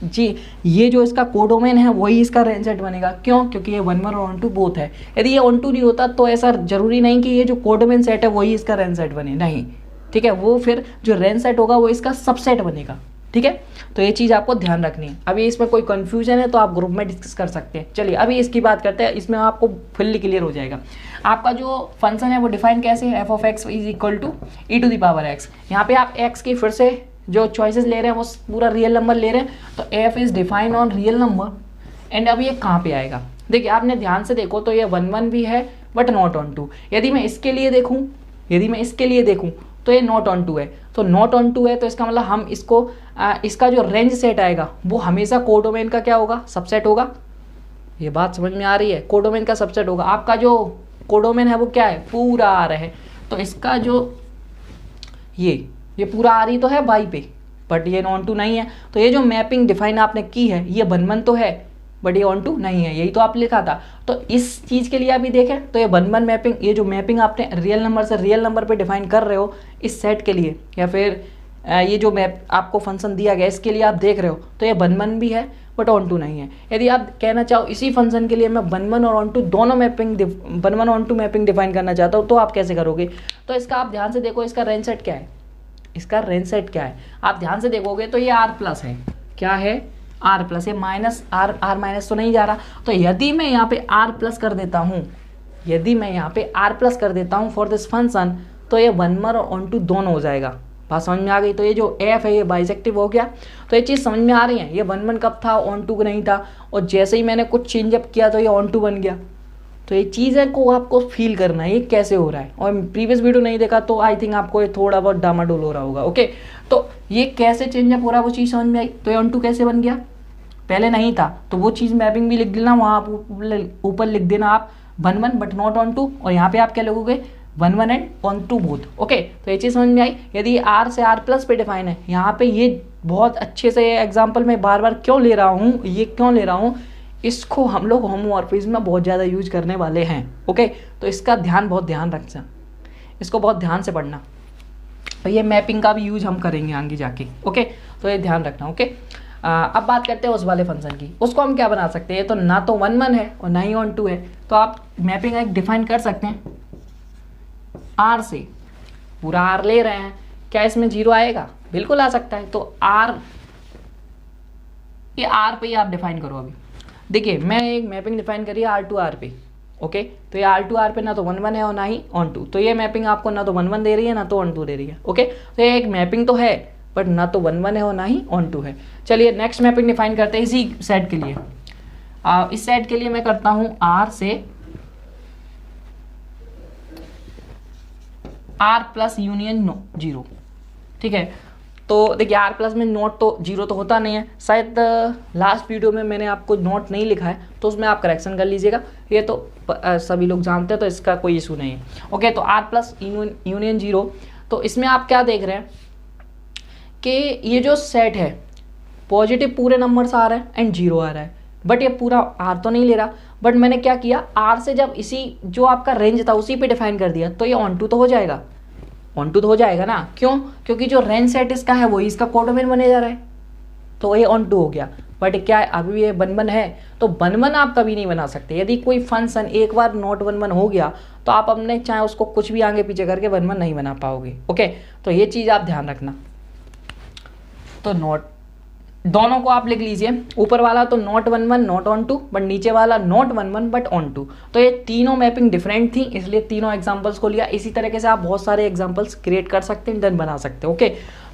जी ये जो इसका कोडोमेन है वही इसका रेंज सेट बनेगा। क्यों, क्योंकि ये 1 1 और ऑन 2 बोथ है। यदि ये ऑन 2 नहीं होता तो ऐसा जरूरी नहीं कि ये जो कोडोमेन सेट है वही इसका रेंज सेट बने, नहीं, ठीक है। वो फिर जो रेंज सेट होगा वो इसका सबसेट बनेगा, ठीक है। तो ये चीज़ आपको ध्यान रखनी है। अभी इसमें कोई कन्फ्यूजन है तो आप ग्रुप में डिस्कस कर सकते हैं। चलिए अभी इसकी बात करते हैं, इसमें आपको फुल्ली क्लियर हो जाएगा। आपका जो फंक्शन है वो डिफाइन कैसे है, F of X is equal to E to the power X. यहाँ पे आप एक्स की फिर से जो चॉइसेस ले रहे हैं वो पूरा रियल नंबर ले रहे हैं, तो F is define on real number. And अब ये कहाँ पे आएगा, देखिए आपने ध्यान से देखो तो ये 1 1 भी है बट नॉट ऑन 2। यदि मैं इसके लिए देखूँ तो ये नॉट ऑन 2 है, तो नॉट ऑन 2 है तो इसका मतलब हम इसको इसका जो रेंज सेट आएगा वो हमेशा कोडोमेन का क्या होगा, सबसेट होगा। ये बात समझ में आ रही है, कोडोमेन का सबसेट होगा। आपका जो कोडोमेन है वो क्या है, पूरा आ रहा है, तो इसका जो ये पूरा आ रही तो है बाई पे, बट ये ऑन 2 नहीं है। तो ये जो मैपिंग डिफाइन आपने की है ये 1 1 तो है बट ये ऑन 2 नहीं है, यही तो आप लिखा था। तो इस चीज़ के लिए अभी देखें तो ये 1 1 मैपिंग, ये जो मैपिंग आपने रियल नंबर से रियल नंबर पे डिफाइन कर रहे हो इस सेट के लिए, या फिर ये जो मैप आपको फंक्शन दिया गया इसके लिए आप देख रहे हो, तो ये 1 1 भी है बट ऑन 2 नहीं है। यदि आप कहना चाहो इसी फंक्शन के लिए मैं 1 1 और ऑन 2 दोनों मैपिंग 1 1 ऑन 2 मैपिंग डिफाइन करना चाहता हूँ, तो आप कैसे करोगे। तो इसका आप ध्यान से देखो, इसका रेंज सेट क्या है, इसका रेंज सेट क्या है, आप ध्यान से देखोगे तो ये आर प्लस है, क्या है आर प्लस, ये माइनस आर माइनस तो नहीं जा रहा। तो यदि मैं यहाँ पे आर प्लस कर देता हूँ, यदि मैं यहाँ पे आर प्लस कर देता हूँ फॉर दिस फंक्शन, तो ये 1 1 और ऑन टू दोनों हो जाएगा। बात समझ में आ गई। तो ये जो एफ है ये बाइजेक्टिव हो गया। तो ये चीज़ समझ में आ रही है, ये 1 1 कब था, ऑन टू नहीं था, और जैसे ही मैंने कुछ चेंजअप किया तो ये ऑन टू बन गया। तो ये चीज़ें को आपको फील करना है ये कैसे हो रहा है, और प्रीवियस वीडियो नहीं देखा तो आई थिंक आपको ये थोड़ा बहुत डामाडोल हो रहा होगा। ओके, तो ये कैसे चेंजअप हो रहा है वो चीज़ समझ में आई। तो ये ऑन टू कैसे बन गया, पहले नहीं था, तो वो चीज़ मैपिंग भी लिख देना, वहाँ ऊपर लिख देना आप 1 1 बट नॉट ऑन टू, और यहाँ पे आप क्या लिखोगे 1 1 and onto both. Okay, तो ये चीज़ समझ में आई। यदि आर से आर प्लस पे डिफाइन है, यहाँ पे ये बहुत अच्छे से एग्जाम्पल में बार बार क्यों ले रहा हूँ, ये क्यों ले रहा हूँ, इसको हम लोग होमोमॉर्फिज्म में बहुत ज़्यादा यूज करने वाले हैं। ओके, तो इसका बहुत ध्यान रखना, इसको बहुत ध्यान से पढ़ना, तो ये मैपिंग का भी यूज हम करेंगे आगे जाके। ओके, तो ये ध्यान रखना। ओके, अब बात करते हैं उस वाले फंक्शन की, उसको हम क्या बना सकते हैं, तो ना तो 1 1 है और ना ही ऑन टू है, तो आप मैपिंग एक डिफाइन कर सकते हैं आर से, पूरा आर ले रहे हैं, क्या इसमें 0 आएगा, बिल्कुल आ सकता है। तो आर, ये आर पे ही आप डिफाइन करो। अभी देखिए मैं एक मैपिंग डिफाइन करी आर टू आर पे। ओके, तो ये आर टू आर पे ना तो 1 1 है और ना ही ऑन टू, तो ये मैपिंग आपको ना तो 1 1 दे रही है ना तो ऑन टू दे रही है। ओके, तो ये एक मैपिंग तो है बट ना तो 1 1 है और ना ही ऑन टू है। चलिए नेक्स्ट मैपिंग डिफाइन करते हैं इसी सेट के लिए। इस सेट के लिए मैं करता हूँ आर से आर प्लस यूनियन 0। ठीक है, तो देखिए आर प्लस में नोट तो 0 तो होता नहीं है, शायद लास्ट वीडियो में मैंने आपको नोट नहीं लिखा है, तो उसमें आप करेक्शन कर लीजिएगा, ये तो सभी लोग जानते हैं, तो इसका कोई इशू नहीं है। ओके, तो आर प्लस यूनियन 0, तो इसमें आप क्या देख रहे हैं कि ये जो सेट है पॉजिटिव पूरे नंबर्स आ रहे हैं एंड 0 आ रहा है, बट ये पूरा आर तो नहीं ले रहा, बट मैंने क्या किया आर से जब इसी जो आपका रेंज था उसी पे डिफाइन कर दिया, तो ये ऑन टू तो हो जाएगा, ऑन टू तो हो जाएगा ना, क्यों, क्योंकि जो रेंज सेट इसका है वही इसका कोडोमेन बने जा रहा है, तो ये ऑन टू हो गया। बट क्या है अभी ये 1 1 है, तो 1 1 आप कभी नहीं बना सकते। यदि कोई फंक्शन एक बार नॉट 1 1 हो गया तो आप अपने चाहे उसको कुछ भी आगे पीछे करके 1 1 नहीं बना पाओगे। ओके, तो ये चीज़ आप ध्यान रखना। तो नॉट दोनों को आप लिख लीजिए, ऊपर वाला तो not 1 1 not onto, but नीचे वाला नॉट 1 1 बट ऑन टू। तो ये तीनों मैपिंग डिफरेंट थी, इसलिए तीनों एग्जांपल्स को लिया। इसी तरीके से आप बहुत सारे एग्जांपल्स क्रिएट कर सकते हैं, देन बना सकते हैं। ओके,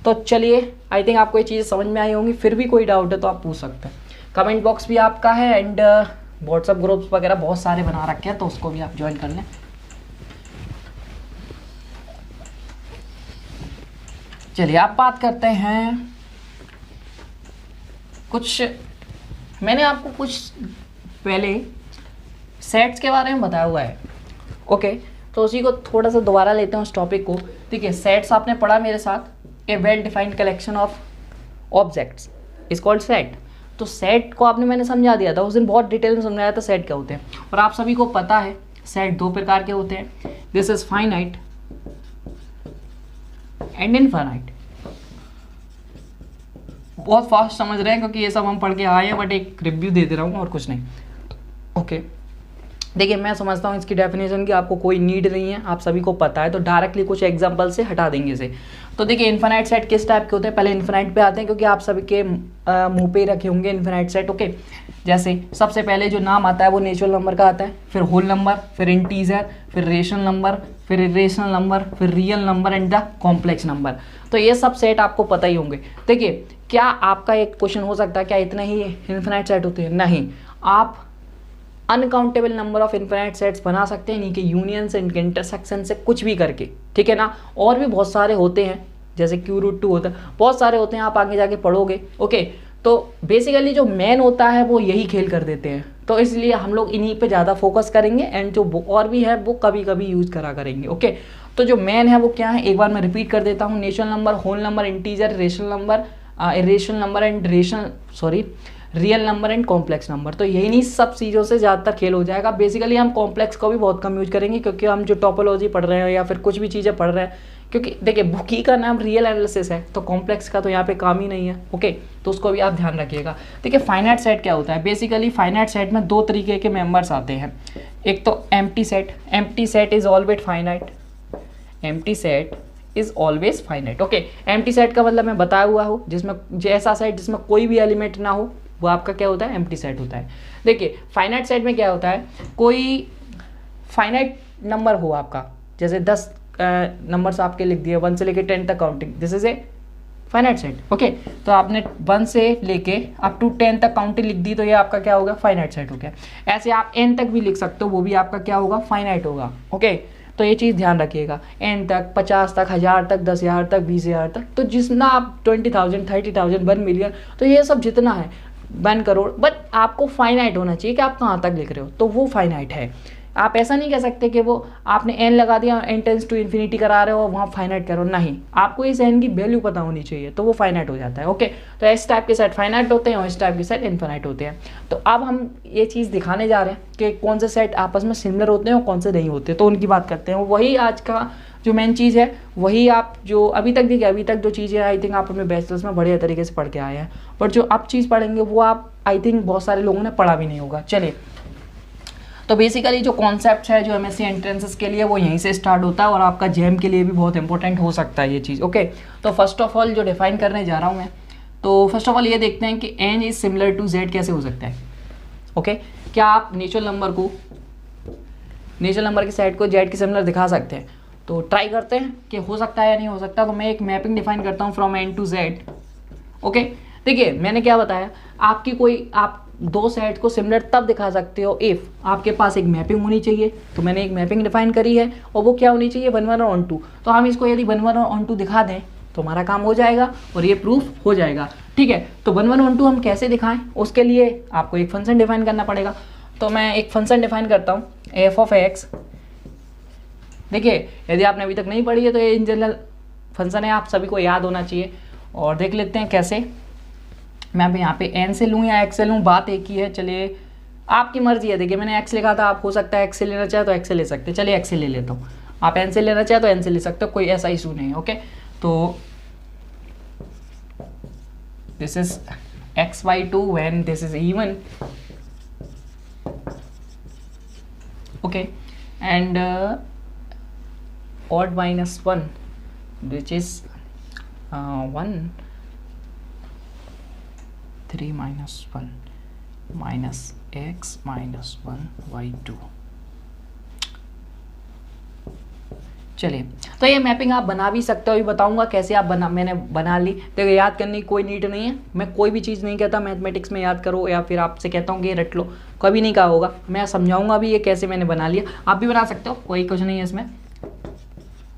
तो चलिए आई थिंक आपको ये चीज़ें समझ में आई होंगी। फिर भी कोई डाउट है तो आप पूछ सकते हैं, कमेंट बॉक्स भी आपका है, एंड व्हाट्सअप ग्रुप्स वगैरह बहुत सारे बना रखे हैं, तो उसको भी आप ज्वाइन कर लें। चलिए आप बात करते हैं कुछ, मैंने आपको कुछ पहले सेट्स के बारे में बताया हुआ है। ओके, तो उसी को थोड़ा सा दोबारा लेते हैं उस टॉपिक को। ठीक है, सेट्स आपने पढ़ा मेरे साथ, a well defined collection of objects is called set. तो सेट को आपने मैंने समझा दिया था उस दिन, बहुत डिटेल में समझाया था सेट क्या होते हैं, और आप सभी को पता है सेट 2 प्रकार के होते हैं, this is finite and infinite. बहुत फास्ट समझ रहे हैं क्योंकि ये सब हम पढ़ के आए हैं, बट एक रिव्यू दे दे रहा हूँ और कुछ नहीं। ओके, देखिए मैं समझता हूँ इसकी डेफिनेशन की आपको कोई नीड नहीं है, आप सभी को पता है, तो डायरेक्टली कुछ एग्जांपल से हटा देंगे इसे। तो देखिए इन्फिनाइट सेट किस टाइप के होते हैं, पहले इन्फिनाइट पे आते हैं क्योंकि आप सभी के मुंह पे ही रखे होंगे इन्फिनाइट सेट। ओके, जैसे सबसे पहले जो नाम आता है वो नेचुरल नंबर का आता है, फिर होल नंबर, फिर इंटीजर, फिर रेशनल नंबर, फिर इरेशनल नंबर, फिर real number and the complex number. तो ये सब सेट आपको पता ही होंगे। देखिए क्या आपका एक क्वेश्चन हो सकता है क्या इतने ही इन्फिनाइट सेट होते हैं, नहीं, आप uncountable number of infinite sets बना सकते हैं, इनके यूनियन से, इनके इंटरसेक्शन से, कुछ भी करके। ठीक है ना, और भी बहुत सारे होते हैं, जैसे Q√2 होता है, बहुत सारे होते हैं, आप आगे जाके पढ़ोगे। ओके, तो बेसिकली जो मेन होता है वो यही खेल कर देते हैं, तो इसलिए हम लोग इन्हीं पे ज़्यादा फोकस करेंगे, एंड जो और भी है वो कभी कभी यूज करा करेंगे। ओके, तो जो मेन है वो क्या है, एक बार मैं रिपीट कर देता हूँ, natural number, whole number, integer, rational number, irrational number and real number and complex number. तो यही नहीं सब चीज़ों से ज़्यादातर खेल हो जाएगा। बेसिकली हम कॉम्प्लेक्स को भी बहुत कम यूज करेंगे क्योंकि हम जो टोपोलॉजी पढ़ रहे हैं या फिर कुछ भी चीज़ें पढ़ रहे हैं, क्योंकि देखिए बुक ही का नाम रियल एनालिसिस है, तो कॉम्प्लेक्स का तो यहाँ पे काम ही नहीं है। ओके, तो उसको भी आप ध्यान रखिएगा। देखिए फाइनाइट सेट क्या होता है, बेसिकली फाइनाइट सेट में 2 तरीके के मेंबर्स आते हैं, एक तो empty set, empty set is always finite, empty set is always finite. Okay, empty set का मतलब मैं बताया हुआ हूँ, जिसमें जैसा सेट जिसमें कोई भी एलिमेंट ना हो वो आपका क्या होता है, एम्प्टी सेट होता है। देखिए फाइनाइट सेट में क्या होता है, कोई फाइनाइट नंबर हो आपका, जैसे 10 नंबर्स आपके लिख दिए 1 से लेके 10 तक counting, this is a finite set. Okay, तो आपने 1 से लेके अप टू 10 तक काउंटिंग लिख दी, तो ये आपका क्या होगा, फाइनाइट सेट हो गया। ऐसे आप n तक भी लिख सकते हो, वो भी आपका क्या होगा, फाइनाइट होगा। ओके, तो ये चीज़ ध्यान रखिएगा, n तक, 50 तक, 1000 तक, 10,000 तक, 20,000 तक, तो जितना आप 20,000, 30,000, 1 मिलियन, तो ये सब जितना है 1 करोड़, बट आपको फाइनाइट होना चाहिए कि आप कहाँ तक लिख रहे हो, तो वो फाइनाइट है। आप ऐसा नहीं कह सकते कि वो आपने n लगा दिया, n टेंस टू इन्फिनिटी करा रहे हो और वहाँ फाइनाइट करो, नहीं, आपको इस n की वैल्यू पता होनी चाहिए, तो वो फाइनाइट हो जाता है। ओके, तो इस टाइप के सेट फाइनाइट होते हैं और इस टाइप के सेट इनफाइनाइट होते हैं। तो अब हम ये चीज़ दिखाने जा रहे हैं कि कौन से सेट आपस में सिमिलर होते हैं और कौन से नहीं होते, तो उनकी बात करते हैं। वही आज का जो मेन चीज़ है, वही आप जो अभी तक देखिए, अभी तक जो चीज़ें आई थिंक आप अपने बैचलर्स में बढ़िया तरीके से पढ़ के आए हैं, बट जो अब चीज़ पढ़ेंगे वो आप आई थिंक बहुत सारे लोगों ने पढ़ा भी नहीं होगा। चलिए, तो बेसिकली जो कॉन्सेप्ट है जो एमएससी एंट्रेंसेस के लिए वो यहीं से स्टार्ट होता है और आपका जेम के लिए भी बहुत इंपॉर्टेंट हो सकता है ये चीज़। ओके, तो फर्स्ट ऑफ ऑल जो डिफाइन करने जा रहा हूँ मैं, तो फर्स्ट ऑफ ऑल ये देखते हैं कि n is similar to z कैसे हो सकता है। ओके, क्या आप नेचुरल नंबर के सेट को z के सिमिलर दिखा सकते हैं? तो ट्राई करते हैं कि हो सकता है या नहीं हो सकता। तो मैं एक मैपिंग डिफाइन करता हूँ from n to z। Okay, देखिए मैंने क्या बताया, आप दो सेट को सिमिलर तब दिखा सकते हो इफ आपके पास एक मैपिंग होनी चाहिए। तो मैंने एक मैपिंग डिफाइन करी है और वो क्या होनी चाहिए, 1 1 और 2। तो हम इसको यदि 1 1 और 2 दिखा दें तो हमारा काम हो जाएगा और ये प्रूफ हो जाएगा। ठीक है, तो 1 1 और 2 हम कैसे दिखाएं, उसके लिए आपको एक फंक्शन डिफाइन करना पड़ेगा। तो मैं एक फंक्शन डिफाइन करता हूँ एफ ऑफ एक्स। देखिए यदि आपने अभी तक नहीं पढ़ी है तो ये इन जनरल फंक्शन है, आप सभी को याद होना चाहिए। और देख लेते हैं कैसे। मैं अब यहाँ पे n से लूँ या x से लूँ, बात एक ही है। चलिए आपकी मर्जी है। देखिए मैंने x लिखा था, आप हो सकता है x से लेना चाहे तो x से ले सकते हैं। चलिए x से ले लेता हूँ, आप n से लेना चाहे तो n से ले सकते हो, कोई ऐसा इशू नहीं है। ओके, तो this is x/2 when this is even. Okay, and odd -1 which is 1 3 - 1 -x -1 y2। चलिए, तो ये मैपिंग आप बना भी सकते हो, अभी बताऊंगा कैसे आप मैंने बना ली। देखो याद करने की कोई नीड नहीं है, मैं कोई भी चीज़ नहीं कहता मैथमेटिक्स में याद करो या फिर आपसे कहता हूँ कि ये रट लो, कभी नहीं कहा होगा। मैं समझाऊंगा भी ये कैसे मैंने बना लिया, आप भी बना सकते हो, कोई कुछ नहीं है इसमें।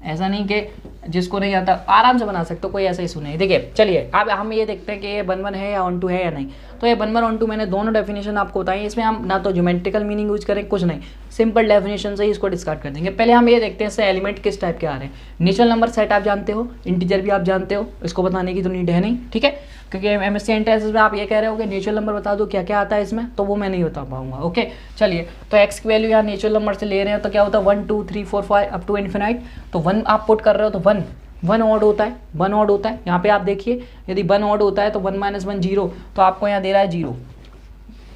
ऐसा नहीं कि जिसको नहीं आता आराम से बना सकते हो, कोई ऐसा इशू नहीं। देखिए चलिए अब हम ये देखते हैं कि ये 1 1 है या 1 2 है या नहीं। तो ये 1 1 1 2 मैंने दोनों डेफिनेशन आपको बताई, इसमें हम ना तो ज्योमेट्रिकल मीनिंग यूज करें, कुछ नहीं, सिंपल डेफिनेशन से ही इसको डिस्कार्ड कर देंगे। पहले हम ये देखते हैं इससे एलिमेंट किस टाइप के आ रहे हैं। नेचुरल नंबर सेट आप जानते हो, इंटीजर भी आप जानते हो, इसको बताने की तो नीड है नहीं। ठीक है, क्योंकि एमएससी एंट्रेंसेस में आप ये कह रहे हो कि नेचुरल नंबर बता दो क्या क्या आता है इसमें, तो वो मैं नहीं बता पाऊंगा। ओके, चलिए तो एक्स की वैल्यू यहाँ नेचुरल नंबर से ले रहे हैं तो क्या होता है 1 2 3 4 5 अप टू इन्फिनाइट। तो 1 आप पुट कर रहे हो तो 1 ऑड होता है, 1 ऑड होता है। यहाँ पे आप देखिए यदि 1 ऑड होता है तो 1 - 1 0, तो आपको यहाँ दे रहा है 0।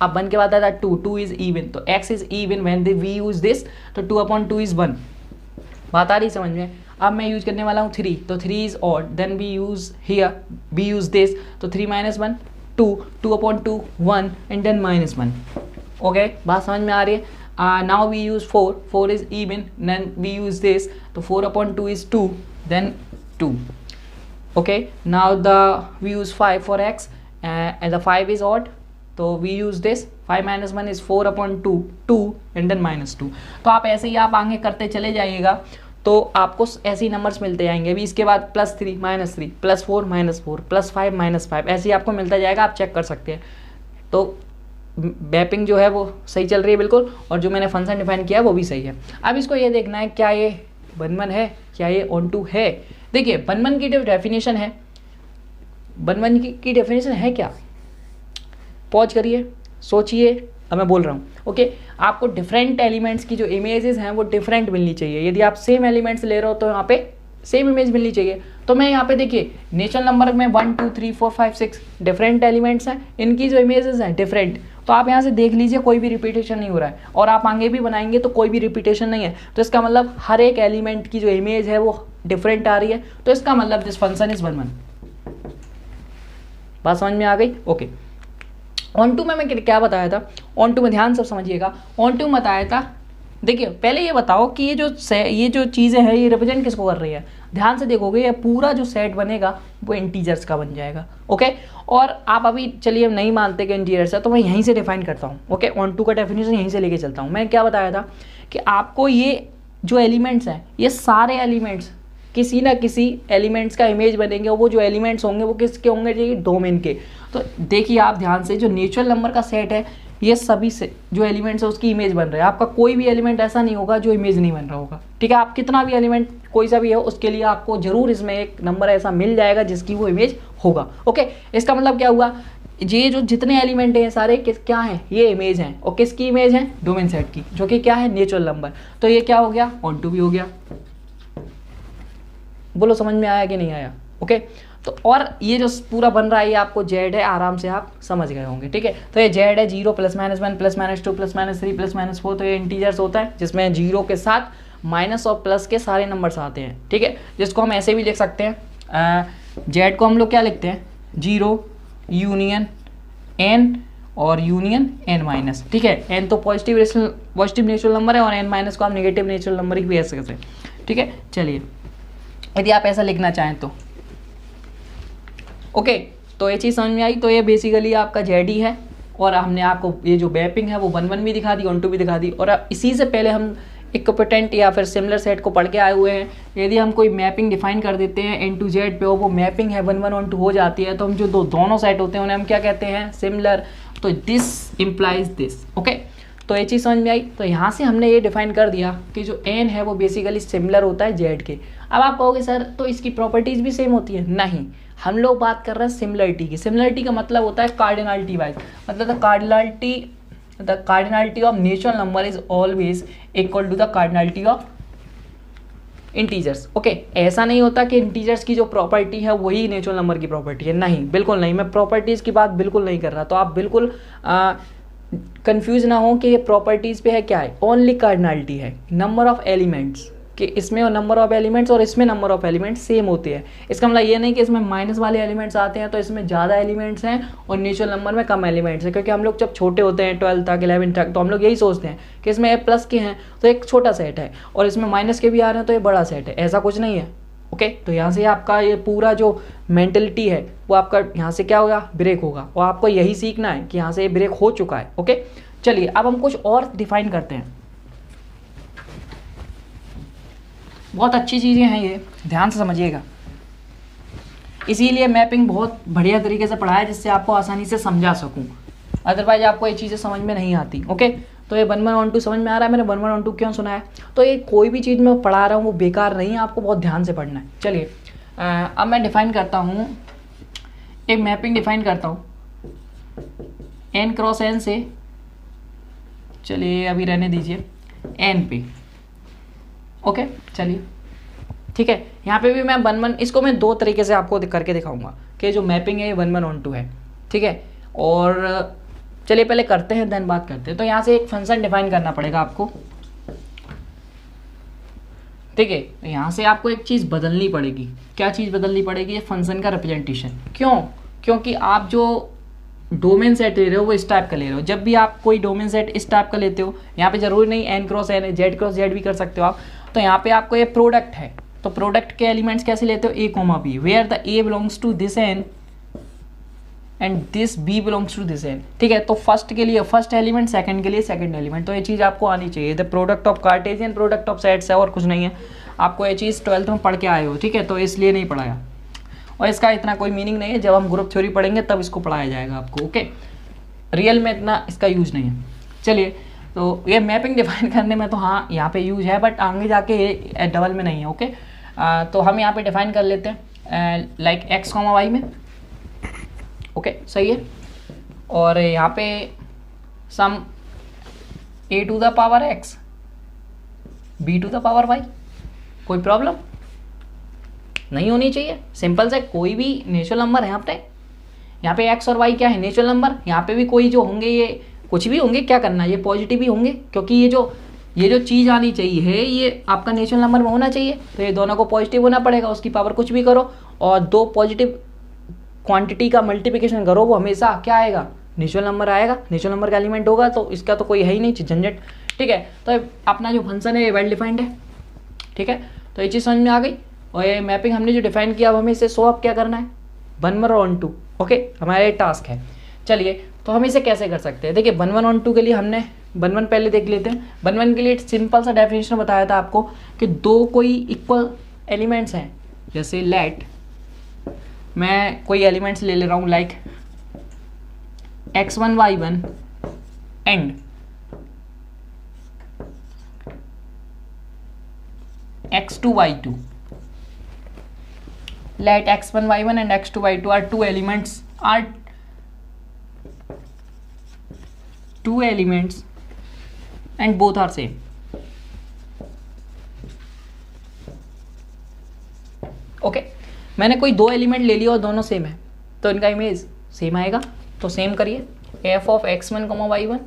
अब 1 के बाद आता है 2 इज इवन, तो x is even when we use this, तो 2/2 इज 1। बात आ रही समझ में। अब मैं यूज करने वाला हूँ 3, तो 3 is odd, then we use here we use this, तो 3 - 1 2, 2/2 1 एंड देन -1। ओके, बात समझ में आ रही है। Now we use 4 is even, then we use this, तो 4/2 is 2 then 2. Okay, now we use 5 for x and the 5 is odd, so we use this 5 - 1 is 4/2 2 and then -2। तो आप ऐसे ही आप आगे करते चले जाइएगा तो आपको ऐसे ही नंबर्स मिलते जाएंगे। अभी इसके बाद +3 - 3 +4 - 4 +5 - 5 ऐसे ही आपको मिलता जाएगा, आप चेक कर सकते हैं। तो मैपिंग जो है वो सही चल रही है बिल्कुल, और जो मैंने फंक्शन डिफाइन किया है वो भी सही है। अब इसको ये देखना है क्या ये 1 1 है, क्या ये ऑन टू है। देखिए 1 1 की जो डेफिनेशन है, 1 1 की डेफिनेशन है क्या, पॉज करिए सोचिए, अब मैं बोल रहा हूँ। ओके, आपको डिफरेंट एलिमेंट्स की जो इमेजेस हैं वो डिफरेंट मिलनी चाहिए। यदि आप सेम एलिमेंट्स ले रहे हो तो यहाँ पे सेम इमेज मिलनी चाहिए। तो मैं यहाँ पे देखिए नेचुरल नंबर में 1 2 3 4 5 6 डिफरेंट एलिमेंट्स हैं, इनकी जो इमेजेस हैं डिफरेंट, तो आप यहाँ से देख लीजिए कोई भी रिपीटेशन नहीं हो रहा है, और आप आगे भी बनाएंगे तो कोई भी रिपीटेशन नहीं है, तो इसका मतलब हर एक एलिमेंट की जो इमेज है वो डिफरेंट आ रही है, तो इसका मतलब दिस फंक्शन इज 1 1। बात समझ में आ गई? ओके। ऑन टू में मैं क्या बताया था, ऑन टू में ध्यान से समझिएगा, ऑन टू में बताया था, देखिए पहले ये बताओ कि ये जो चीज़ें हैं ये रिप्रेजेंट किसको कर रही है। ध्यान से देखोगे ये पूरा जो सेट बनेगा वो इंटीजर्स का बन जाएगा। ओके, और आप अभी चलिए नहीं मानते कि इंटीजर्स है, तो मैं यहीं से डिफाइन करता हूँ। ओके, ऑन टू का डेफिनेशन यहीं से लेके चलता हूँ। मैं क्या बताया था कि आपको ये जो एलिमेंट्स हैं, ये सारे एलिमेंट्स किसी ना किसी एलिमेंट्स का इमेज बनेंगे, और वो जो एलिमेंट्स होंगे वो किसके होंगे जी, डोमेन के। तो देखिए आप ध्यान से, जो नेचुरल नंबर का सेट है ये सभी से जो एलिमेंट्स है उसकी इमेज बन रहे हैं। आपका कोई भी एलिमेंट ऐसा नहीं होगा जो इमेज नहीं बन रहा होगा। ठीक है, आप कितना भी एलिमेंट कोई सा भी हो उसके लिए आपको जरूर इसमें एक नंबर ऐसा मिल जाएगा जिसकी वो इमेज होगा। ओके, इसका मतलब क्या हुआ, ये जो जितने एलिमेंट हैं सारे क्या हैं, ये इमेज हैं, और किसकी इमेज है, डोमेन सेट की, जो कि क्या है, नेचुरल नंबर। तो ये क्या हो गया, ऑन टू भी हो गया। बोलो समझ में आया कि नहीं आया? ओके, तो और ये जो पूरा बन रहा है ये आपको जेड है, आराम से आप समझ गए होंगे। ठीक है, तो ये जेड है 0 +-1 +-2 +-3 +-4, तो ये इंटीजर्स होता है जिसमें 0 के साथ माइनस और प्लस के सारे नंबर्स आते हैं। ठीक है, जिसको हम ऐसे भी लिख सकते हैं, जेड को हम लोग क्या लिखते हैं, 0 यूनियन n और यूनियन n-। ठीक है, n तो पॉजिटिव नेचुरल नंबर है, और n- को हम नेगेटिव नेचुरल नंबर भी ऐसे करते हैं। ठीक है, चलिए यदि आप ऐसा लिखना चाहें तो ओके, तो ये चीज़ समझ में आई। तो ये बेसिकली आपका जेड ही है, और हमने आपको ये जो मैपिंग है वो 1 1 भी दिखा दी, ऑन टू भी दिखा दी। और इसी से पहले हम इक्विपोटेंट या फिर सिमिलर सेट को पढ़ के आए हुए हैं। यदि हम कोई मैपिंग डिफाइन कर देते हैं n to z पे, और वो मैपिंग है 1 1 ऑन टू हो जाती है, तो हम जो दोनों सेट होते हैं उन्हें हम क्या कहते हैं, सिमिलर। तो दिस इम्प्लाइज दिस। ओके, तो ये चीज़ समझ में आई। तो यहाँ से हमने ये डिफाइन कर दिया कि जो n है वो बेसिकली सिमिलर होता है z के। अब आप कहोगे सर तो इसकी प्रॉपर्टीज़ भी सेम होती है, नहीं, हम लोग बात कर रहे हैं सिमिलरिटी की। सिमिलरिटी का मतलब होता है कार्डिनलिटी वाइज, मतलब the cardinality of natural number is always equal to the cardinality of integers. Okay, ऐसा नहीं होता कि इंटीजर्स की जो प्रॉपर्टी है वही नेचुरल नंबर की प्रॉपर्टी है, नहीं, बिल्कुल नहीं। मैं प्रॉपर्टीज़ की बात बिल्कुल नहीं कर रहा, तो आप बिल्कुल कंफ्यूज ना हो कि ये प्रॉपर्टीज़ पे है, क्या है, ओनली कार्डिनलिटी है, नंबर ऑफ एलिमेंट्स, कि इसमें नंबर ऑफ एलिमेंट्स और इसमें नंबर ऑफ एलिमेंट्स सेम होते हैं। इसका मतलब ये नहीं कि इसमें माइनस वाले एलिमेंट्स आते हैं तो इसमें ज़्यादा एलिमेंट्स हैं और नेचुरल नंबर में कम एलिमेंट्स हैं, क्योंकि हम लोग जब छोटे होते हैं 12 तक 11 तक तो हम लोग यही सोचते हैं कि इसमें प्लस के हैं तो एक छोटा सेट है, और इसमें माइनस के भी आ रहे हैं तो ये बड़ा सेट है। ऐसा कुछ नहीं है। ओके, तो यहाँ से आपका ये पूरा जो मेंटलिटी है वो आपका यहाँ से क्या होगा, ब्रेक होगा, और आपको यही सीखना है कि यहाँ से ये ब्रेक हो चुका है। ओके, चलिए अब हम कुछ और डिफाइन करते हैं। बहुत अच्छी चीज़ें हैं ये, ध्यान से समझिएगा। इसीलिए मैपिंग बहुत बढ़िया तरीके से पढ़ाया जिससे आपको आसानी से समझा सकूं, अदरवाइज आपको ये चीज़ें समझ में नहीं आती। ओके, तो ये 1 1 ऑन टू समझ में आ रहा है, मैंने 1 1 ऑन टू क्यों सुना है। तो ये कोई भी चीज़ मैं पढ़ा रहा हूँ वो बेकार नहीं है, आपको बहुत ध्यान से पढ़ना है। चलिए अब मैं डिफाइन करता हूँ, एक मैपिंग डिफाइन करता हूँ n क्रॉस n से, चलिए अभी रहने दीजिए n पे। ओके, चलिए ठीक है, यहाँ पे भी मैं 1 1, इसको मैं 2 तरीके से आपको करके दिखाऊंगा कि जो मैपिंग है ये 1 1 ऑन टू है। ठीक है, और चलिए पहले करते हैं देन बात करते हैं। तो यहाँ से एक फंक्शन डिफाइन करना पड़ेगा आपको। ठीक है, तो यहाँ से आपको एक चीज़ बदलनी पड़ेगी। क्या चीज़ बदलनी पड़ेगी, ये फंक्शन का रिप्रेजेंटेशन। क्यों, क्योंकि आप जो डोमेन सेट ले रहे हो वो इस टाइप का ले रहे हो। जब भी आप कोई डोमेन सेट इस टाइप का लेते हो, यहाँ पे जरूरी नहीं n क्रॉस n है, z क्रॉस z भी कर सकते हो आप। तो यहाँ पे आपको ये प्रोडक्ट है, तो प्रोडक्ट के एलिमेंट्स कैसे लेते हो, a, b, where the a belongs to this n and this b belongs to this n। ठीक है, तो फर्स्ट के लिए फर्स्ट एलिमेंट, सेकंड के लिए सेकंड एलिमेंट। तो ये चीज़ आपको आनी चाहिए। The product of Cartesian product of sets है, और कुछ नहीं है। आपको ये चीज़ 12th में पढ़ के आए हो, ठीक है, तो इसलिए नहीं पढ़ाया, और इसका इतना कोई मीनिंग नहीं है। जब हम ग्रुप थ्योरी पढ़ेंगे तब इसको पढ़ाया जाएगा आपको। ओके, रियल में इतना इसका यूज नहीं है। चलिए, तो ये मैपिंग डिफाइन करने में तो हाँ यहाँ पे यूज है, बट आगे जाके ये डबल में नहीं है। ओके, तो हम यहाँ पे डिफाइन कर लेते हैं लाइक x, y में। ओके, सही है, और यहाँ पे sum a to the power x b to the power y। कोई प्रॉब्लम नहीं होनी चाहिए, सिंपल से। कोई भी नेचुरल नंबर है यहाँ पे x और y क्या है, नेचुरल नंबर। यहाँ पे भी कोई जो होंगे ये कुछ भी होंगे, क्या करना है, ये पॉजिटिव ही होंगे, क्योंकि ये जो चीज़ आनी चाहिए है ये आपका नेचुरल नंबर में होना चाहिए, तो ये दोनों को पॉजिटिव होना पड़ेगा, उसकी पावर कुछ भी करो और दो पॉजिटिव क्वांटिटी का मल्टीप्लिकेशन करो, वो हमेशा क्या आएगा, नेचुरल नंबर आएगा, नेचुरल नंबर का एलिमेंट होगा, तो इसका तो कोई है ही नहीं झंझट। ठीक है, तो अपना जो फंक्शन है ये वेल डिफाइंड है। ठीक है, तो ये चीज़ समझ में आ गई। और ये मैपिंग हमने जो डिफाइन किया अब हमें इसे शो अप क्या करना है, 1 1 और 2। ओके, हमारा ये टास्क है। चलिए, तो हम इसे कैसे कर सकते हैं, देखिए 1 1 और 2 के लिए हमने 1 1 पहले देख लेते हैं। 1 1 के लिए सिंपल सा डेफिनेशन बताया था आपको कि दो कोई इक्वल एलिमेंट्स हैं, जैसे लेट मैं कोई एलिमेंट्स ले रहा हूँ like x1 y1 and x2 y2. Let x1 y1 and x2 y2 are two elements and both are same. Okay, मैंने कोई दो एलिमेंट ले लिया और दोनों सेम है, तो इनका इमेज सेम आएगा। तो सेम करिए, f of x1, y1,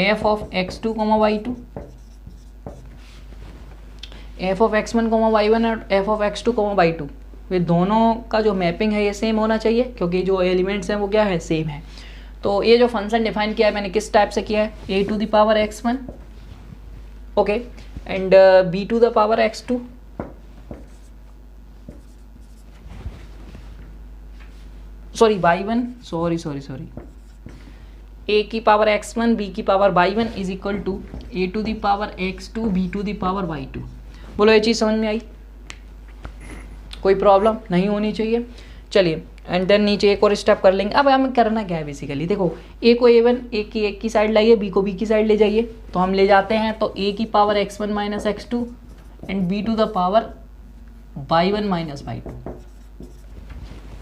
f of x2, y2, f of x1, y1 और f of x2, y2, ये दोनों का जो मैपिंग है ये सेम होना चाहिए, क्योंकि जो एलिमेंट्स हैं वो क्या है, सेम है। तो ये जो फंक्शन डिफाइन किया है मैंने किस टाइप से किया है, a to the power x1, okay, and b to the power x2, sorry y1, sorry a की पावर x1 b की power y1 is equal to a to the power x2 b to the power y2। बोलो ये चीज़ समझ में आई, कोई problem नहीं होनी चाहिए। चलिए, एंड देन नीचे एक और स्टेप कर लेंगे। अब हमें करना क्या है, बेसिकली देखो a को a1 एक की साइड लाइए, b को b की साइड ले जाइए, तो हम ले जाते हैं, तो a की power x1 minus x2 and b to the power y1 minus y2।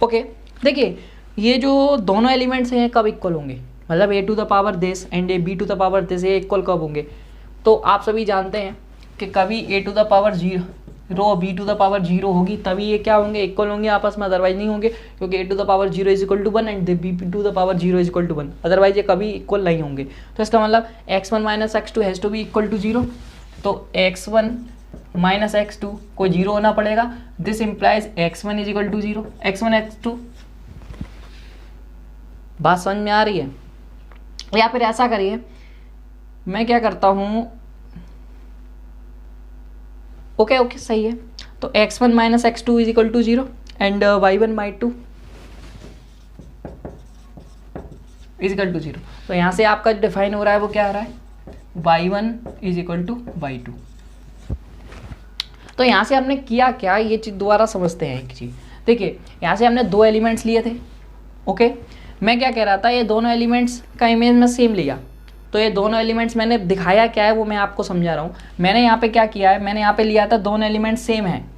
Okay, देखिए ये जो दोनों एलिमेंट्स हैं कब इक्वल होंगे, मतलब a to the power this and a b to the power this, ये इक्वल कब होंगे, तो आप सभी जानते हैं कि कभी a to the power 0 b to the power 0 होगी, तभी ये क्या होंगे, इक्वल होंगे आपस में, अदरवाइज नहीं होंगे, क्योंकि a to the power 0 is equal to 1 and b to the power 0 is equal to 1, otherwise ये कभी इक्वल नहीं होंगे। तो इसका मतलब x1 minus x2 has to be equal to 0, तो x1 माइनस x2 को 0 होना पड़ेगा, this implies x1 is equal to 0, x1 x2। बात समझ में आ रही है? या फिर ऐसा करिए, मैं क्या करता हूँ, ओके सही है, तो x1 minus x2 is equal to 0 and y1 y2 is equal to 0। तो यहाँ से आपका जो डिफाइन हो रहा है वो क्या आ रहा है, y1 is equal to y2। तो यहाँ से हमने किया क्या, ये चीज़ दोबारा समझते हैं एक चीज़। देखिए यहाँ से हमने दो एलिमेंट्स लिए थे, ओके, मैं क्या कह रहा था, ये दोनों एलिमेंट्स का इमेज में सेम लिया, तो ये दोनों एलिमेंट्स मैंने दिखाया क्या है वो मैं आपको समझा रहा हूँ। मैंने यहाँ पे क्या किया है, मैंने यहाँ पे लिया था दोनों एलिमेंट्स सेम हैं,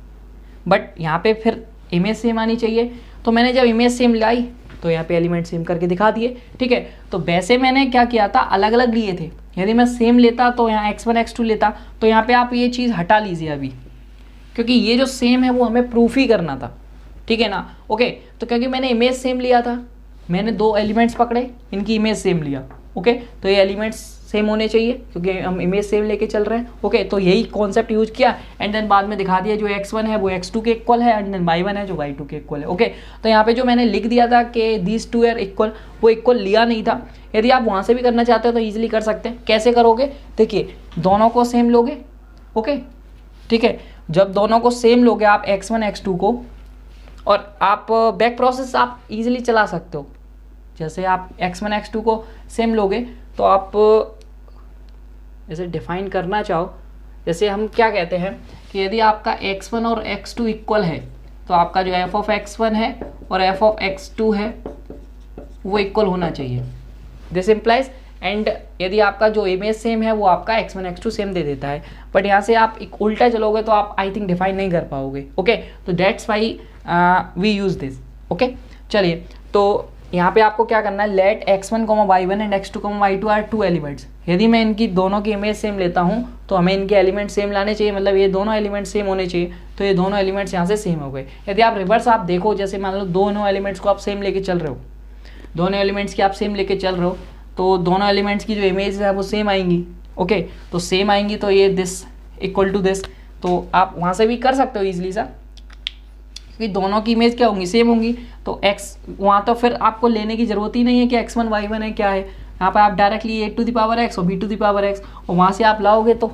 बट यहाँ पे फिर इमेज सेम आनी चाहिए, तो मैंने जब इमेज सेम लाई तो यहाँ पे एलिमेंट सेम करके दिखा दिए। ठीक है, तो वैसे मैंने क्या किया था, अलग अलग लिए थे, यदि मैं सेम लेता तो यहाँ x1 x2 लेता, तो यहाँ पर आप ये चीज़ हटा लीजिए अभी, क्योंकि ये जो सेम है वो हमें प्रूफ ही करना था। ठीक है ना, ओके, तो क्योंकि मैंने इमेज सेम लिया था, मैंने दो एलिमेंट्स पकड़े, इनकी इमेज सेम लिया, ओके, तो ये एलिमेंट्स सेम होने चाहिए क्योंकि हम इमेज सेम लेके चल रहे हैं। ओके, तो यही कॉन्सेप्ट यूज किया एंड देन बाद में दिखा दिया जो x1 है वो x2 के इक्वल है एंड देन y1 है जो y2 के इक्वल है। ओके, तो यहाँ पे जो मैंने लिख दिया था कि दीज टू आर इक्वल, वो इक्वल लिया नहीं था। यदि आप वहाँ से भी करना चाहते हो तो ईजिली कर सकते हैं। कैसे करोगे, देखिए दोनों को सेम लोगे, ओके, ठीक है, जब दोनों को सेम लोगे आप x1 x2 को, और आप बैक प्रोसेस आप इजीली चला सकते हो। जैसे आप x1 x2 को सेम लोगे तो आप जैसे डिफाइन करना चाहो, जैसे हम क्या कहते हैं कि यदि आपका x1 और x2 इक्वल है तो आपका जो f ऑफ x1 है और f ऑफ x2 है वो इक्वल होना चाहिए, दिस इम्प्लाइज। एंड यदि आपका जो इमेज सेम है वो आपका x1 x2 सेम दे देता है, बट यहाँ से आप एक उल्टा चलोगे तो आप आई थिंक डिफाइन नहीं कर पाओगे। ओके, तो that's why we use this. Okay, चलिए, तो यहाँ पे आपको क्या करना है, let x1, y1 and x2, y2 are two elements. यदि मैं इनकी दोनों की इमेज सेम लेता हूँ तो हमें इनके एलिमेंट सेम लाने चाहिए, मतलब ये दोनों एलिमेंट सेम होने चाहिए, तो ये दोनों एलिमेंट्स यहाँ से सेम हो गए। यदि आप रिवर्स आप देखो, जैसे मान लो दोनों एलिमेंट्स को आप सेम लेके चल रहे हो दोनों एलिमेंट्स की आप सेम लेके चल रहे हो तो दोनों एलिमेंट्स की जो इमेज है वो सेम आएंगी। ओके, तो सेम आएंगी तो ये दिस इक्वल टू दिस, तो आप वहाँ से भी कर सकते हो ईजिली सा, क्योंकि दोनों की इमेज क्या होंगी, सेम होंगी। तो x वहाँ तो फिर आपको लेने की ज़रूरत ही नहीं है कि x1 y1 है क्या है, यहाँ पर आप directly a to the power x और b to the power x, और वहाँ से आप लाओगे तो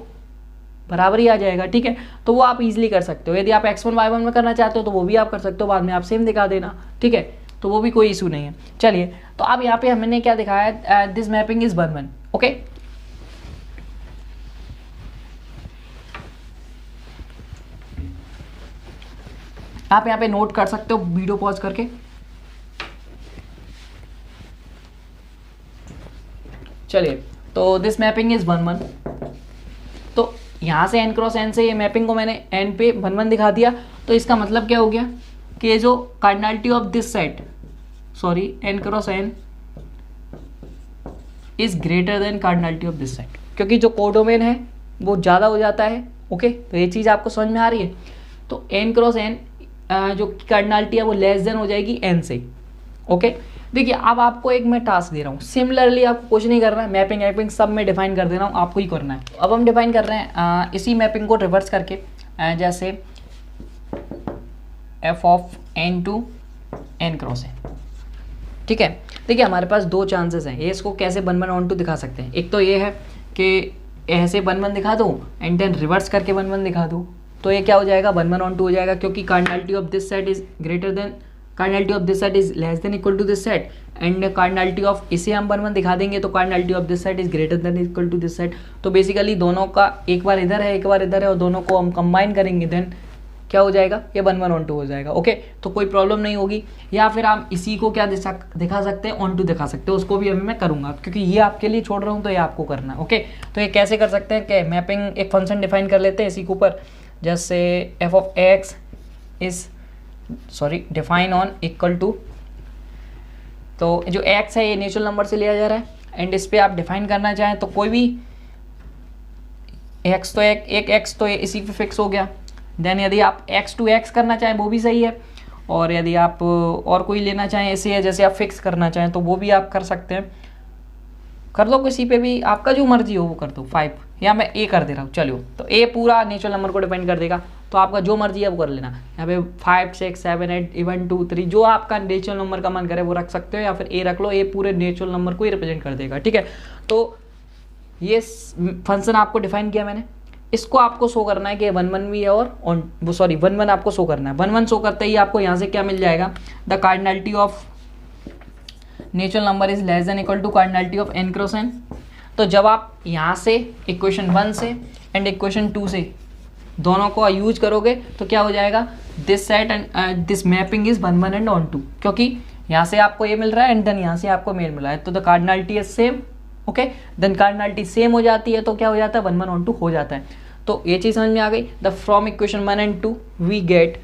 बराबर ही आ जाएगा। ठीक है, तो वो आप इजीली कर सकते हो। यदि आप x1 y1 में करना चाहते हो तो वो भी आप कर सकते हो, बाद में आप सेम दिखा देना। ठीक है, तो वो भी कोई इशू नहीं है। चलिए, तो अब यहाँ पे हमने क्या दिखाया है, दिस मैपिंग इज 1 1। ओके, आप यहाँ पे नोट कर सकते हो वीडियो पॉज करके। चलिए, तो दिस मैपिंग इज 1 1। तो यहाँ से n क्रॉस n से ये मैपिंग को मैंने n पे 1 1 दिखा दिया। तो इसका मतलब क्या हो गया कि जो cardinality of this set, sorry n cross n is greater than cardinality of this set, क्योंकि जो कोडोमेन है वो ज़्यादा हो जाता है। ओके, तो ये चीज़ आपको समझ में आ रही है। तो n क्रॉस n जो कार्डिनलिटी है वो लेस देन हो जाएगी n से। ओके, देखिए अब आपको एक मैं टास्क दे रहा हूँ, सिमिलरली आपको कुछ नहीं करना है, मैपिंग वैपिंग सब मैं डिफाइन कर दे रहा हूँ, आपको ही करना है। अब हम डिफाइन कर रहे हैं इसी मैपिंग को रिवर्स करके, जैसे f of n to n cross n। ठीक है, देखिए हमारे पास दो चांसेस हैं, ये इसको कैसे 1 1 ऑन टू दिखा सकते हैं। एक तो ये है कि ऐसे 1 1 दिखा दो एंड देन रिवर्स करके 1 1 दिखा दो, तो ये क्या हो जाएगा 1 1 ऑन टू हो जाएगा, क्योंकि cardinality of this set is greater than cardinality of this set is less than equal to this set, and cardinality of इसे हम 1 1 दिखा देंगे तो cardinality of this set is greater than equal to this set. तो basically दोनों का एक बार इधर है एक बार इधर है और दोनों को हम कंबाइन करेंगे, देन क्या हो जाएगा, ये 1 1 ऑन टू हो जाएगा। ओके, तो कोई प्रॉब्लम नहीं होगी। या फिर आप इसी को क्या दिखा सकते हैं, ऑन टू दिखा सकते हो, उसको भी अभी मैं करूंगा, क्योंकि ये आपके लिए छोड़ रहा हूँ तो ये आपको करना है। ओके, तो ये कैसे कर सकते हैं कि मैपिंग एक फंक्शन डिफाइन कर लेते हैं इसी के ऊपर, जैसे f of x is define on equal to, तो जो x है ये नेचुरल नंबर से लिया जा रहा है एंड इस पर आप डिफाइन करना चाहें तो कोई भी x, तो एक x तो ये इसी पे फिक्स हो गया। देन यदि आप x टू x करना चाहें वो भी सही है, और यदि आप और कोई लेना चाहें ऐसे है जैसे आप फिक्स करना चाहें तो वो भी आप कर सकते हैं, कर दो किसी पे भी, आपका जो मर्जी हो वो कर दो। 5 या मैं a कर दे रहा हूँ, चलो तो a पूरा नेचुरल नंबर को डिपेंड कर देगा, तो आपका जो मर्जी है वो कर लेना। यहाँ पे 5 6 7 8 1 2 3 जो आपका नेचुरल नंबर का मन करे वो रख सकते हो, या फिर a रख लो, a पूरे नेचुरल नंबर को ही रिप्रेजेंट कर देगा। ठीक है, तो ये फंक्शन आपको डिफाइन किया मैंने, इसको आपको शो करना है कि 1 1 भी है और ऑन वो 1 1 आपको शो करना है। 1 1 शो करते ही आपको यहाँ से क्या मिल जाएगा, the cardinality of natural number is less than equal to cardinality of n cross n। तो जब आप यहाँ से इक्वेशन 1 से एंड इक्वेशन 2 से दोनों को यूज करोगे तो क्या हो जाएगा, this set and this mapping is 1 1 and onto, क्योंकि यहाँ से आपको ये मिल रहा है एंड देन यहाँ से आपको मेल मिला है, तो the cardinality is same. Okay, then cardinality same हो जाती है तो क्या हो जाता है 1 1 ऑन टू हो जाता है। तो ये चीज़ समझ में आ गई। The from equation 1 and 2 we get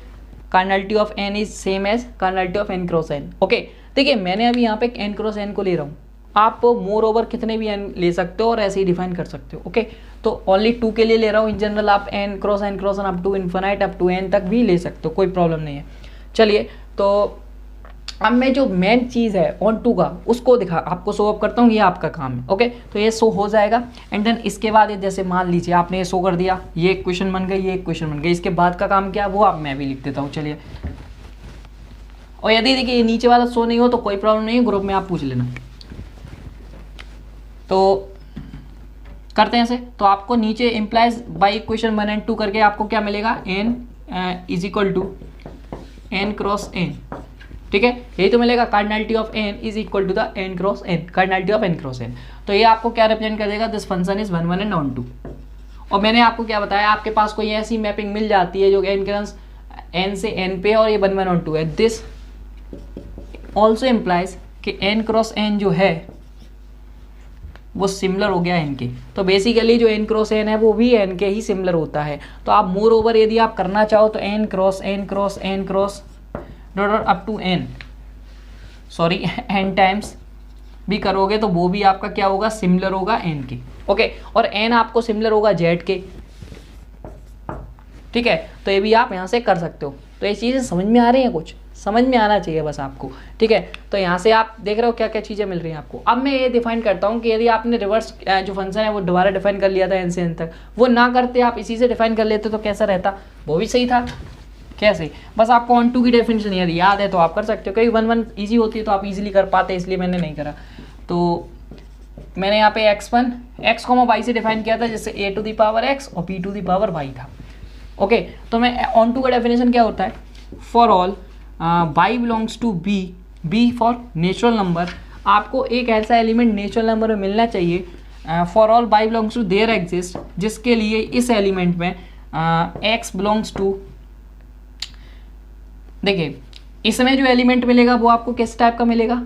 cardinality of n is same as cardinality of n cross n। Okay, देखिए मैंने अभी यहाँ पे n क्रॉस n को ले रहा हूँ, आप मोर ओवर कितने भी n ले सकते हो और ऐसे ही डिफाइन कर सकते हो। ओके, तो ओनली 2 के लिए ले रहा हूँ, इन जनरल आप n cross n up to infinite up to n तक भी ले सकते हो, कोई प्रॉब्लम नहीं है। चलिए, तो अब मैं जो मेन चीज़ है ऑन टू का उसको आपको शो अप करता हूँ, ये आपका काम है। ओके, तो ये शो हो जाएगा एंड देन इसके बाद जैसे मान लीजिए आपने ये शो कर दिया, ये एक क्वेश्चन बन गई, ये एक क्वेश्चन बन गई, इसके बाद का काम क्या वो आप मैं भी लिख देता हूँ। चलिए, और यदि देखिए ये नीचे वाला शो नहीं हो तो कोई प्रॉब्लम नहीं है, ग्रुप में आप पूछ लेना। तो करते हैं ऐसे, तो आपको नीचे इम्प्लाइज बाई इक्वेशन 1 and 2 करके आपको क्या मिलेगा, n is equal to n cross n। ठीक है, यही तो मिलेगा, cardinality of n is equal to the n cross n, cardinality of n cross n। तो ये आपको क्या रिप्रेजेंट कर देगा, this function is 1 1 and onto. और मैंने आपको क्या बताया, आपके पास कोई ऐसी मैपिंग मिल जाती है जो n क्रॉस n से n पे और ये 1 1 ऑन टू है, दिस ऑल्सो इम्प्लाइज कि n क्रॉस n जो है वो सिमिलर हो गया n के। तो बेसिकली जो n क्रॉस n है वो भी n के ही सिमिलर होता है। तो आप मोर ओवर यदि आप करना चाहो तो n cross up to n times भी करोगे तो वो भी आपका क्या होगा, सिमिलर होगा n के। ओके, और n आपको सिमिलर होगा z के। ठीक है, तो ये भी आप यहाँ से कर सकते हो। तो ये चीज़ें समझ में आ रही हैं कुछ, समझ में आना चाहिए बस आपको, ठीक है। तो यहाँ से आप देख रहे हो क्या क्या चीज़ें मिल रही हैं आपको। अब मैं ये डिफाइन करता हूँ कि यदि आपने रिवर्स जो फंक्शन है वो दोबारा डिफाइन कर लिया था एन से एन तक, वो ना करते आप इसी से डिफाइन कर लेते तो कैसा रहता, वो भी सही था। कैसे, बस आपको ऑन टू की डेफिनेशन यदि याद है तो आप कर सकते हो, क्योंकि 1 1 ईजी होती है तो आप इजीली कर पाते, इसलिए मैंने नहीं करा। तो मैंने यहाँ पे x1 x, y से डिफाइन किया था, जैसे a to the power x और b to the power y था। ओके, तो मैं ऑन टू का डेफिनेशन क्या होता है, for all y belongs to b, b for natural number, आपको एक ऐसा एलिमेंट नेचुरल नंबर में मिलना चाहिए for all y belongs to there exist, जिसके लिए इस एलिमेंट में x बिलोंग्स टू, देखिए इसमें जो एलिमेंट मिलेगा वो आपको किस टाइप का मिलेगा,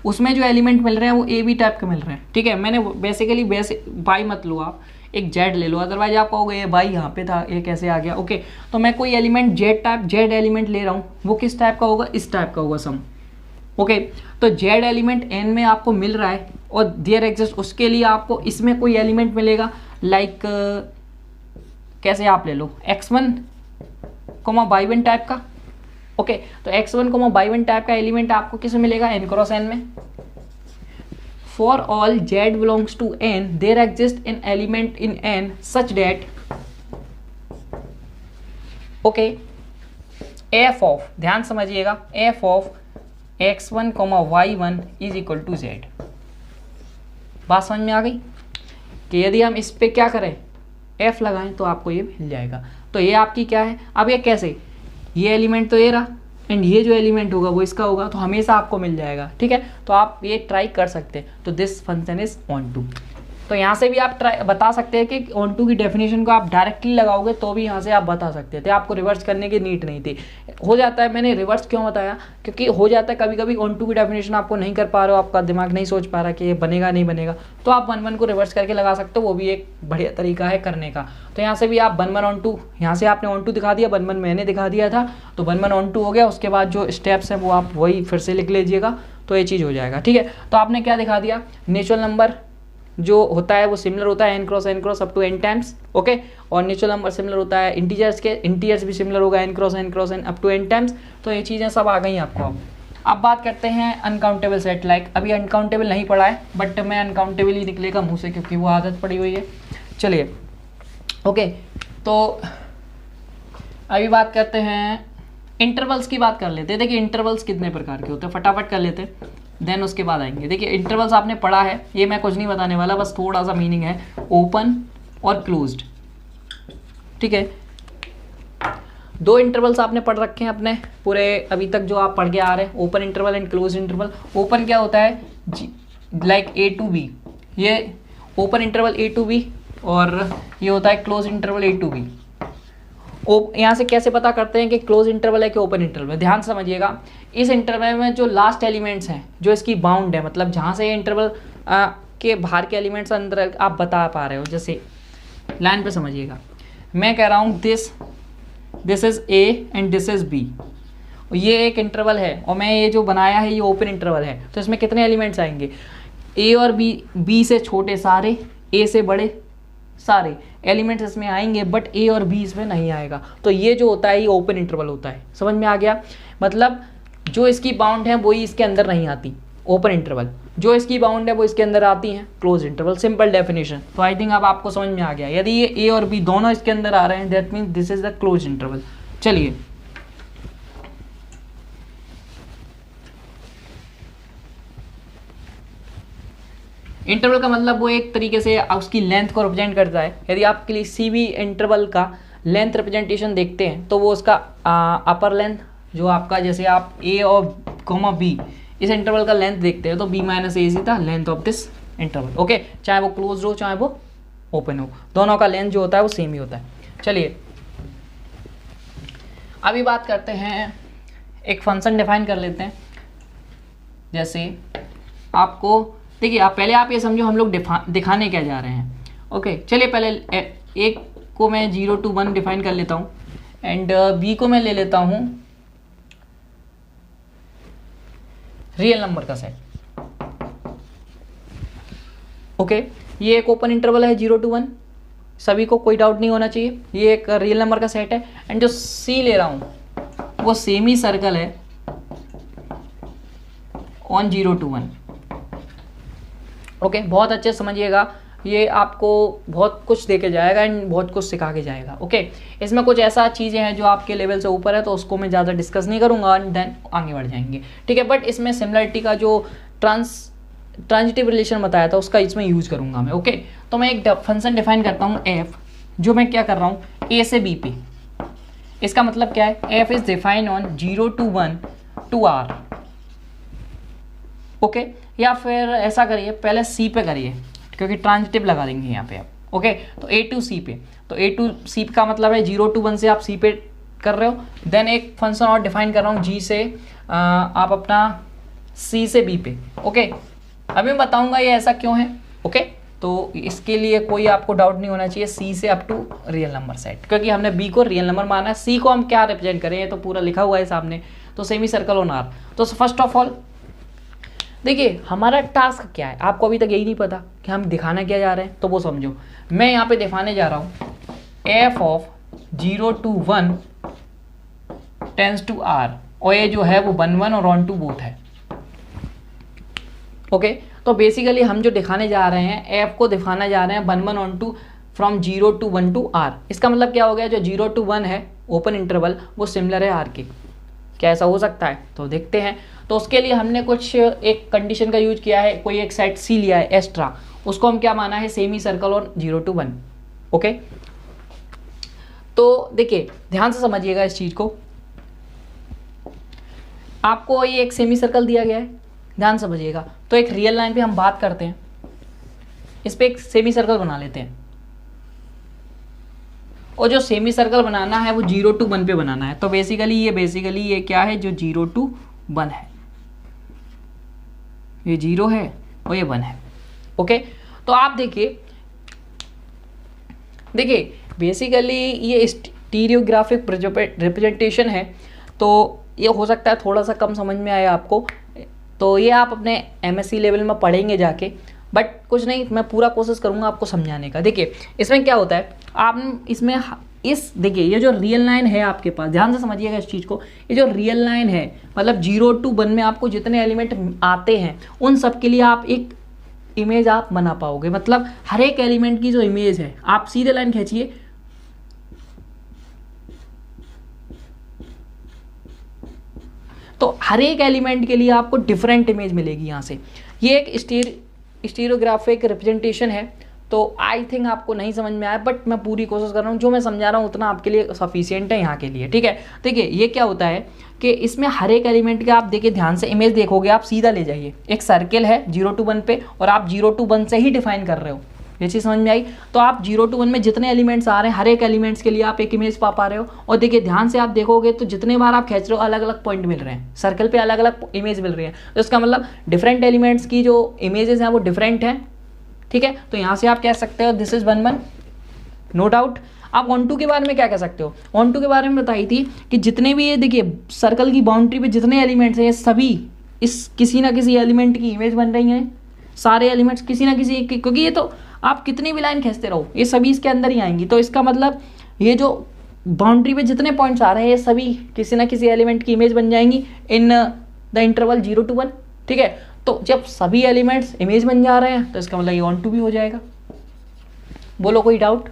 उसमें जो एलिमेंट मिल रहे हैं वो ए बी टाइप के मिल रहे हैं, ठीक है। मैंने बेसिकली बाई मत लो, आप एक जेड ले लो, अदरवाइज आप कहोगे ये बाई यहाँ पे था ये कैसे आ गया। ओके, तो मैं कोई element Z type, Z element ले रहा हूँ, वो किस टाइप का होगा, इस टाइप का होगा सम। ओके, तो जेड एलिमेंट एन में आपको मिल रहा है और देयर एग्जिस्ट, उसके लिए आपको इसमें कोई एलिमेंट मिलेगा, लाइक कैसे आप ले लो x1 y1 टाइप का। ओके, तो x1 y1 टाइप का एलिमेंट आपको किस में मिलेगा, n क्रॉस n में। For all z belongs to n there exist in element in n such that, okay, f of, ध्यान समझिएगा, f of x1 y1 is equal to z। बात समझ में आ गई कि यदि हम इस पे क्या करें, f लगाएं तो आपको ये मिल जाएगा। तो ये आपकी क्या है, अब ये कैसे, ये एलिमेंट तो ये रहा एंड ये जो एलिमेंट होगा वो इसका होगा, तो हमेशा आपको मिल जाएगा, ठीक है। तो आप ये ट्राई कर सकते हैं। तो this function is onto. तो यहाँ से भी आप ट्राई बता सकते हैं कि ऑन टू की डेफिनेशन को आप डायरेक्टली लगाओगे तो भी यहाँ से आप बता सकते थे, आपको रिवर्स करने की नीड नहीं थी। हो जाता है, मैंने रिवर्स क्यों बताया, क्योंकि हो जाता है कभी कभी ऑन टू की डेफिनेशन आपको नहीं कर पा रहे हो, आपका दिमाग नहीं सोच पा रहा कि ये बनेगा नहीं बनेगा, तो आप 1 1 को रिवर्स करके लगा सकते हो, वो भी एक बढ़िया तरीका है करने का। तो यहाँ से भी आप 1 1 ऑन टू, यहाँ से आपने ऑन टू दिखा दिया, 1 1 मैंने दिखा दिया था, तो 1 1 ऑन टू हो गया। उसके बाद जो स्टेप्स हैं वो आप वही फिर से लिख लीजिएगा, तो ये चीज़ हो जाएगा, ठीक है। तो आपने क्या दिखा दिया, नेचुरल नंबर जो होता है वो सिमिलर होता है n cross up to n times, okay, और नेचुरल नंबर सिमिलर होता है इंटीजर्स के, इंटीजर्स भी सिमिलर होगा n cross n up to n times. तो ये चीज़ें सब आ गई आपको। अब बात करते हैं अनकाउंटेबल सेट, लाइक अभी अनकाउंटेबल नहीं पढ़ा है, बट मैं अनकाउंटेबल ही निकलेगा मुँह से क्योंकि वो आदत पड़ी हुई है। चलिए, ओके, तो अभी बात करते हैं इंटरवल्स की, बात कर लेते हैं। देखिए इंटरवल्स कितने प्रकार के होते हैं, फटाफट कर लेते हैं, देन उसके बाद आएंगे। देखिए इंटरवल्स आपने पढ़ा है, ये मैं कुछ नहीं बताने वाला, बस थोड़ा सा मीनिंग है, ओपन और क्लोज्ड, ठीक है। 2 इंटरवल्स आपने पढ़ रखे हैं अपने पूरे अभी तक जो आप पढ़ के आ रहे हैं, open interval and close interval. Open क्या होता है, लाइक ए टू बी, ये open interval a to b, और ये होता है close interval a to b. यहाँ से कैसे पता करते हैं कि क्लोज इंटरवल है कि ओपन इंटरवल है, ध्यान समझिएगा। इस इंटरवल में जो लास्ट एलिमेंट्स हैं, जो इसकी बाउंड है, मतलब जहाँ से ये इंटरवल के बाहर के एलिमेंट्स अंदर आप बता पा रहे हो, जैसे लाइन पे समझिएगा, मैं कह रहा हूँ this is a and this is b, ये एक इंटरवल है और मैं ये जो बनाया है ये ओपन इंटरवल है, तो इसमें कितने एलिमेंट्स आएंगे, ए और बी, बी से छोटे सारे, ए से बड़े सारे एलिमेंट्स इसमें आएंगे, बट ए और बी इसमें नहीं आएगा। तो ये जो होता है ये ओपन इंटरवल होता है, समझ में आ गया। मतलब जो इसकी बाउंड है वही इसके अंदर नहीं आती, ओपन इंटरवल, जो इसकी बाउंड है वो इसके अंदर आती हैं, क्लोज इंटरवल, सिंपल डेफिनेशन। तो आई थिंक अब आपको समझ में आ गया, यदि ये ए और बी दोनों इसके अंदर आ रहे हैं, that means this is the close interval. चलिए, इंटरवल का मतलब वो एक तरीके से उसकी लेंथ को रिप्रेजेंट करता है। यदि आप किसी भी इंटरवल का लेंथ रिप्रेजेंटेशन देखते हैं तो वो उसका अपर लेंथ जो आपका, जैसे आप ए और कॉमा बी इस इंटरवल का लेंथ देखते हैं तो बी माइनस ए था length of this interval, okay, चाहे वो क्लोज हो चाहे वो ओपन हो, दोनों का लेंथ जो होता है वो सेम ही होता है। चलिए अभी बात करते हैं, एक फंक्शन डिफाइन कर लेते हैं। जैसे आपको देखिए, आप पहले आप ये समझो हम लोग दिखाने क्या जा रहे हैं, ओके। चलिए पहले एक को मैं 0 to 1 डिफाइन कर लेता हूँ एंड बी को मैं ले लेता हूँ रियल नंबर का सेट, ओके। ये एक ओपन इंटरवल है 0 to 1, सभी को कोई डाउट नहीं होना चाहिए, ये एक रियल नंबर का सेट है। एंड जो सी ले रहा हूँ वो सेमी सर्कल है ऑन 0 to 1। ओके, बहुत अच्छे समझिएगा, ये आपको बहुत कुछ दे के जाएगा एंड बहुत कुछ सिखा के जाएगा। ओके, इसमें कुछ ऐसा चीज़ें हैं जो आपके लेवल से ऊपर है तो उसको मैं ज़्यादा डिस्कस नहीं करूँगा एंड देन आगे बढ़ जाएंगे, ठीक है। बट इसमें सिमिलरिटी का जो ट्रांजिटिव रिलेशन बताया था उसका इसमें यूज करूँगा मैं। ओके, तो मैं एक फंक्शन डिफाइन करता हूँ एफ, जो मैं क्या कर रहा हूँ ए से बी पे। इसका मतलब क्या है, F is define on 0 to 1 to r। Okay, या फिर ऐसा करिए पहले सी पे करिए क्योंकि ट्रांजिटिव लगा देंगे यहाँ पे आप। ओके, तो ए टू सी पे, तो ए टू सी का मतलब है 0 to 1 से आप सी पे कर रहे हो। देन एक फंक्शन और डिफाइन कर रहा हूँ जी से आप अपना सी से बी पे। ओके, अभी मैं बताऊंगा ये ऐसा क्यों है। ओके, तो इसके लिए कोई आपको डाउट नहीं होना चाहिए, सी से up to real number set, क्योंकि हमने बी को रियल नंबर माना है, सी को हम क्या रिप्रेजेंट करें ये तो पूरा लिखा हुआ है सामने, तो सेमी सर्कल ऑन आर। तो फर्स्ट ऑफ ऑल देखिए हमारा टास्क क्या है, आपको अभी तक यही नहीं पता कि हम दिखाना क्या जा रहे हैं, तो वो समझो। मैं यहाँ पे दिखाने जा रहा हूँ f of 0 to 1 tends to R, और ये जो है वो 1 1 और ऑन टू बोथ है। ओके, तो बेसिकली हम जो दिखाने जा रहे हैं एफ को दिखाना जा रहे हैं 1 1 on to from 0 to 1 to r। इसका मतलब क्या हो गया, जो 0 to 1 है ओपन इंटरवल वो सिमिलर है आर के। क्या ऐसा हो सकता है, तो देखते हैं। तो उसके लिए हमने कुछ एक कंडीशन का यूज किया है, कोई एक सेट सी लिया है एक्स्ट्रा, उसको हम क्या माना है सेमी सर्कल और 0 to 1। ओके, तो देखिए ध्यान से समझिएगा इस चीज को, आपको ये एक सेमी सर्कल दिया गया है, ध्यान समझिएगा। तो एक रियल लाइन पे हम बात करते हैं, इस पे एक सेमी सर्कल बना लेते हैं, और जो सेमी सर्कल बनाना है वो 0 to 1 पे बनाना है। तो बेसिकली ये क्या है, जो 0 to 1 है, ये 0 है और ये 1 है। ओके, तो आप देखिए बेसिकली ये स्टीरियोग्राफिक रिप्रेजेंटेशन है, तो ये हो सकता है थोड़ा सा कम समझ में आए आपको, तो ये आप अपने एमएससी लेवल में पढ़ेंगे जाके, बट कुछ नहीं, मैं पूरा कोशिश करूंगा आपको समझाने का। देखिए इसमें क्या होता है, आप इसमें देखिए ये जो रियल लाइन है आपके पास, ध्यान से समझिएगा इस चीज़ को, ये जो रियल लाइन है मतलब 0 to 1 में आपको जितने एलिमेंट आते हैं उन सब के लिए आप एक इमेज आप बना पाओगे। मतलब हर एक एलिमेंट की जो इमेज है, आप सीधे लाइन खींचिए, तो हर एक एलिमेंट के लिए आपको डिफरेंट इमेज मिलेगी यहाँ से। ये एक स्टीरियोग्राफिक रिप्रेजेंटेशन है, तो आई थिंक आपको नहीं समझ में आया, बट मैं पूरी कोशिश कर रहा हूँ, जो मैं समझा रहा हूँ उतना आपके लिए सफिशिएंट है यहाँ के लिए, ठीक है। देखिए ये क्या होता है कि इसमें हर एक एलिमेंट के आप देखिए ध्यान से इमेज देखोगे, आप सीधा ले जाइए, एक सर्किल है 0 to 1 पे और आप 0 to 1 से ही डिफाइन कर रहे हो, ये चीज़ समझ में आई। तो आप 0 to 1 में जितने एलिमेंट्स आ रहे हैं हर एक एलिमेंट्स के लिए आप एक इमेज पा रहे हो, और देखिए ध्यान से आप देखोगे तो जितने बार आप खींच रहे हो अलग अलग पॉइंट मिल रहे हैं, सर्कल पे अलग अलग इमेज मिल रही है, तो इसका मतलब डिफरेंट एलिमेंट्स की जो इमेजेस हैं वो डिफरेंट हैं, ठीक है। तो यहाँ से आप कह सकते हो दिस इज 1 1, नो डाउट। आप ऑन टू के बारे में क्या कह सकते हो, ऑन टू के बारे में बताई थी कि जितने भी ये देखिए सर्कल की बाउंड्री पे जितने एलिमेंट्स हैं ये सभी इस किसी ना किसी एलिमेंट की इमेज बन रही हैं, सारे एलिमेंट्स किसी ना किसी, क्योंकि ये तो आप कितनी भी लाइन खींचते रहो ये सभी इसके अंदर ही आएंगी। तो इसका मतलब ये जो बाउंड्री पे जितने पॉइंट्स आ रहे हैं ये सभी किसी ना किसी एलिमेंट की इमेज बन जाएंगी इन द इंटरवल 0 to 1, ठीक है। तो जब सभी एलिमेंट्स इमेज बन जा रहे हैं तो इसका मतलब ये ऑन टू भी हो जाएगा। बोलो कोई डाउट?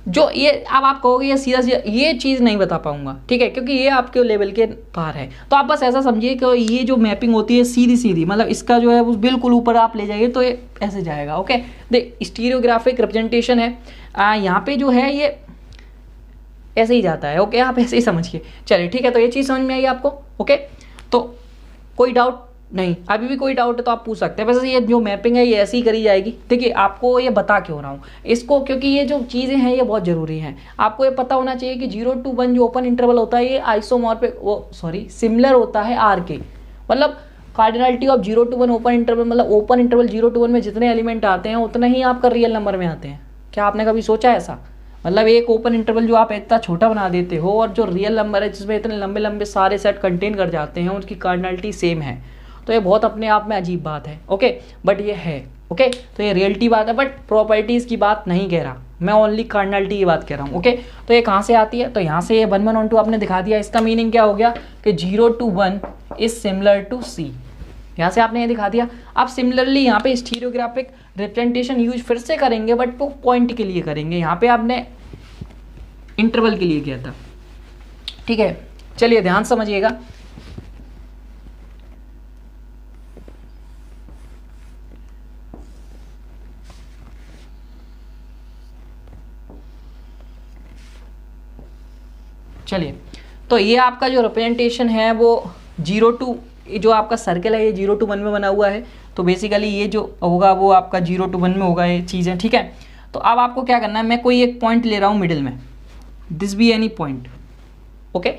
जो ये अब आप कहोगे ये सीधा ये चीज़ नहीं बता पाऊंगा, ठीक है, क्योंकि ये आपके लेवल के पार है। तो आप बस ऐसा समझिए कि ये जो मैपिंग होती है सीधी सीधी, मतलब इसका जो है वो बिल्कुल ऊपर आप ले जाइए तो ये ऐसे जाएगा। ओके, देख स्टीरियोग्राफिक रिप्रेजेंटेशन है, यहाँ पे जो है ये ऐसे ही जाता है। ओके, आप ऐसे ही समझिए, चलिए ठीक है। तो ये चीज़ समझ में आई आपको? ओके, तो कोई डाउट नहीं, अभी भी कोई डाउट है तो आप पूछ सकते हैं। वैसे ये जो मैपिंग है ये ऐसी ही करी जाएगी। देखिए आपको ये बता क्यों रहा हूँ इसको, क्योंकि ये जो चीज़ें हैं ये बहुत ज़रूरी हैं। आपको ये पता होना चाहिए कि 0 to 1 जो ओपन इंटरवल होता है ये आइसोमॉर्फिक सिमिलर होता है आर के, मतलब cardinality of 0 to 1 open interval, मतलब ओपन इंटरवल 0 to 1 में जितने एलिमेंट आते हैं उतना ही आपका रियल नंबर में आते हैं। क्या आपने कभी सोचा ऐसा? मतलब एक ओपन इंटरवल जो आप इतना छोटा बना देते हो और जो रियल नंबर है जिसमें इतने लंबे लंबे सारे सेट कंटेन कर जाते हैं उनकी कार्डिनलिटी सेम है, तो ये बहुत अपने आप में अजीब बात है। ओके, बट ये है। ओके, तो ये रियलिटी बात है, बट प्रॉपर्टीज़ की बात नहीं कह रहा मैं, ओनली कार्डिनलिटी की बात कह रहा हूँ। ओके, तो ये कहाँ से आती है? तो यहाँ से ये 1 1 ऑन 2 आपने दिखा दिया। इसका मीनिंग क्या हो गया कि 0 to 1 इज सिमिलर टू सी। यहाँ से आपने ये दिखा दिया। आप सिमिलरली यहाँ पे स्टीरियोग्राफिक रिप्रेजेंटेशन यूज फिर से करेंगे, बट वो पॉइंट के लिए करेंगे, यहाँ पे आपने इंटरवल के लिए किया था। ठीक है, चलिए ध्यान समझिएगा। चलिए, तो ये आपका जो रिप्रेजेंटेशन है वो 0 to, जो आपका सर्कल है ये 0 to 1 में बना हुआ है, तो बेसिकली ये जो होगा वो आपका 0 to 1 में होगा ये चीज़ें। ठीक है, तो अब आपको क्या करना है, मैं कोई एक पॉइंट ले रहा हूँ मिडिल में, this be any point. Okay,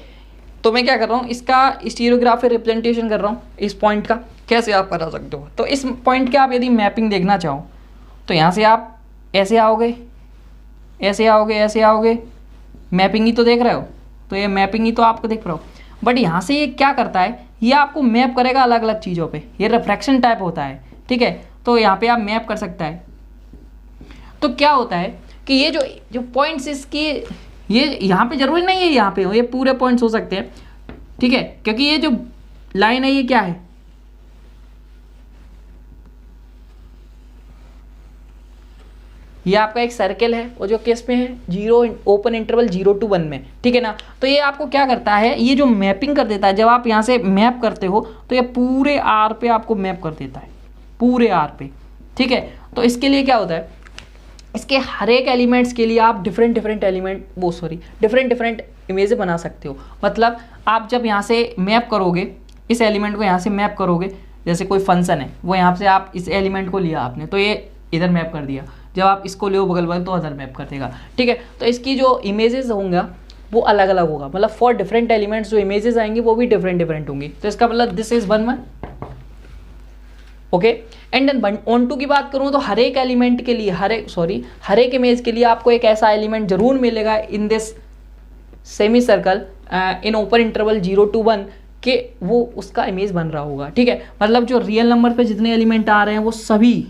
तो मैं क्या कर रहा हूँ, इसका स्टीरियोग्राफिक रिप्रेजेंटेशन कर रहा हूँ इस पॉइंट का। कैसे आप करा सकते हो, तो इस पॉइंट के आप यदि मैपिंग देखना चाहो तो यहाँ से आप ऐसे आओगे, ऐसे आओगे, ऐसे आओगे, मैपिंग ही तो देख रहे हो, तो ये मैपिंग ही तो आपको देख रहा हो। बट यहाँ से ये क्या करता है, ये आपको मैप करेगा अलग अलग चीज़ों पे, ये रिफ्रैक्शन टाइप होता है। ठीक है, तो यहाँ पे आप मैप कर सकता है। तो क्या होता है कि ये जो पॉइंट्स इसकी, ये यहाँ पे जरूरी नहीं है यहाँ पे हो, ये पूरे पॉइंट्स हो सकते हैं। ठीक है, क्योंकि ये जो लाइन है ये क्या है, ये आपका एक सर्कल है और जो किस में है, 0 ओपन इंटरवल 0 to 1 में। ठीक है ना, तो ये आपको क्या करता है, ये जो मैपिंग कर देता है, जब आप यहाँ से मैप करते हो तो ये पूरे आर पे आपको मैप कर देता है, पूरे आर पे। ठीक है, तो इसके लिए क्या होता है, इसके हर एक एलिमेंट्स के लिए आप डिफरेंट डिफरेंट इमेज बना सकते हो। मतलब आप जब यहाँ से मैप करोगे, इस एलिमेंट को यहाँ से मैप करोगे, जैसे कोई फंक्शन है वो यहाँ से आप इस एलिमेंट को लिया आपने, तो ये इधर मैप कर दिया, जब आप इसको ले बगल बगल तो अदर मैप कर देगा। ठीक है, तो इसकी जो इमेजेस होंगे वो अलग अलग होगा, मतलब फॉर डिफरेंट एलिमेंट्स जो इमेजेस आएंगी वो भी डिफरेंट होंगी। तो इसका मतलब this is 1 1। Okay, and then onto की बात करूँ तो हर एक एलिमेंट के लिए, हर एक इमेज के लिए आपको एक ऐसा एलिमेंट जरूर मिलेगा in this semi circle in open interval 0 to 1 के वो उसका इमेज बन रहा होगा। ठीक है, मतलब जो रियल नंबर पे जितने एलिमेंट आ रहे हैं वो सभी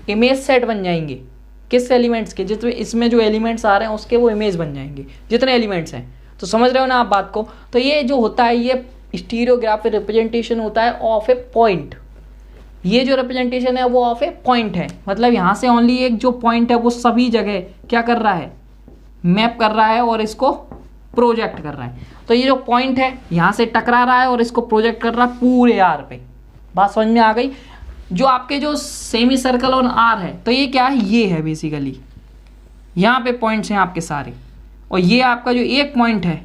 इमेज सेट बन जाएंगे। किस एलिमेंट्स के, जितने इसमें जो एलिमेंट्स आ रहे हैं उसके वो इमेज बन जाएंगे, जितने एलिमेंट्स हैं। तो समझ रहे हो ना आप बात को। तो ये जो होता है ये स्टीरियोग्राफिक रिप्रेजेंटेशन होता है ऑफ ए पॉइंट। ये जो रिप्रेजेंटेशन है वो ऑफ ए पॉइंट है, मतलब यहाँ से ओनली एक जो पॉइंट है वो सभी जगह क्या कर रहा है, मैप कर रहा है और इसको प्रोजेक्ट कर रहा है। तो ये जो पॉइंट है यहाँ से टकरा रहा है और इसको प्रोजेक्ट कर रहा है पूरे आर पे। बात समझ में आ गई। जो आपके जो सेमी सर्कल और आर है, तो ये क्या है, ये है बेसिकली, यहाँ पे पॉइंट्स हैं आपके सारे, और ये आपका जो एक पॉइंट है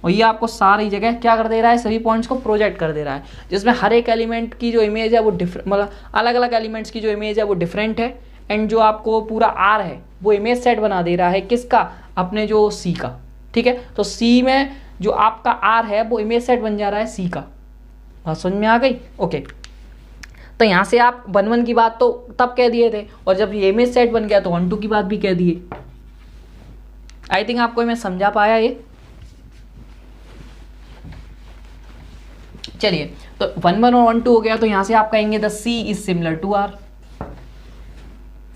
और ये आपको सारी जगह क्या कर दे रहा है, सभी पॉइंट्स को प्रोजेक्ट कर दे रहा है, जिसमें हर एक एलिमेंट की जो इमेज है वो मतलब अलग अलग एलिमेंट्स की जो इमेज है वो डिफरेंट है। एंड जो आपको पूरा आर है वो इमेज सेट बना दे रहा है, किसका, अपने जो सी का। ठीक है, तो सी में जो आपका आर है वो इमेज सेट बन जा रहा है सी का। बात समझ में आ गई। ओके, तो यहाँ से आप 1 1 की बात तो तब कह दिए थे, और जब ये इमेज सेट बन गया तो 1 2 की बात भी कह दिए। आई थिंक आपको मैं समझा पाया ये। चलिए, तो 1 1 और 1 2 हो गया, तो यहाँ से आप कहेंगे the c is similar to R.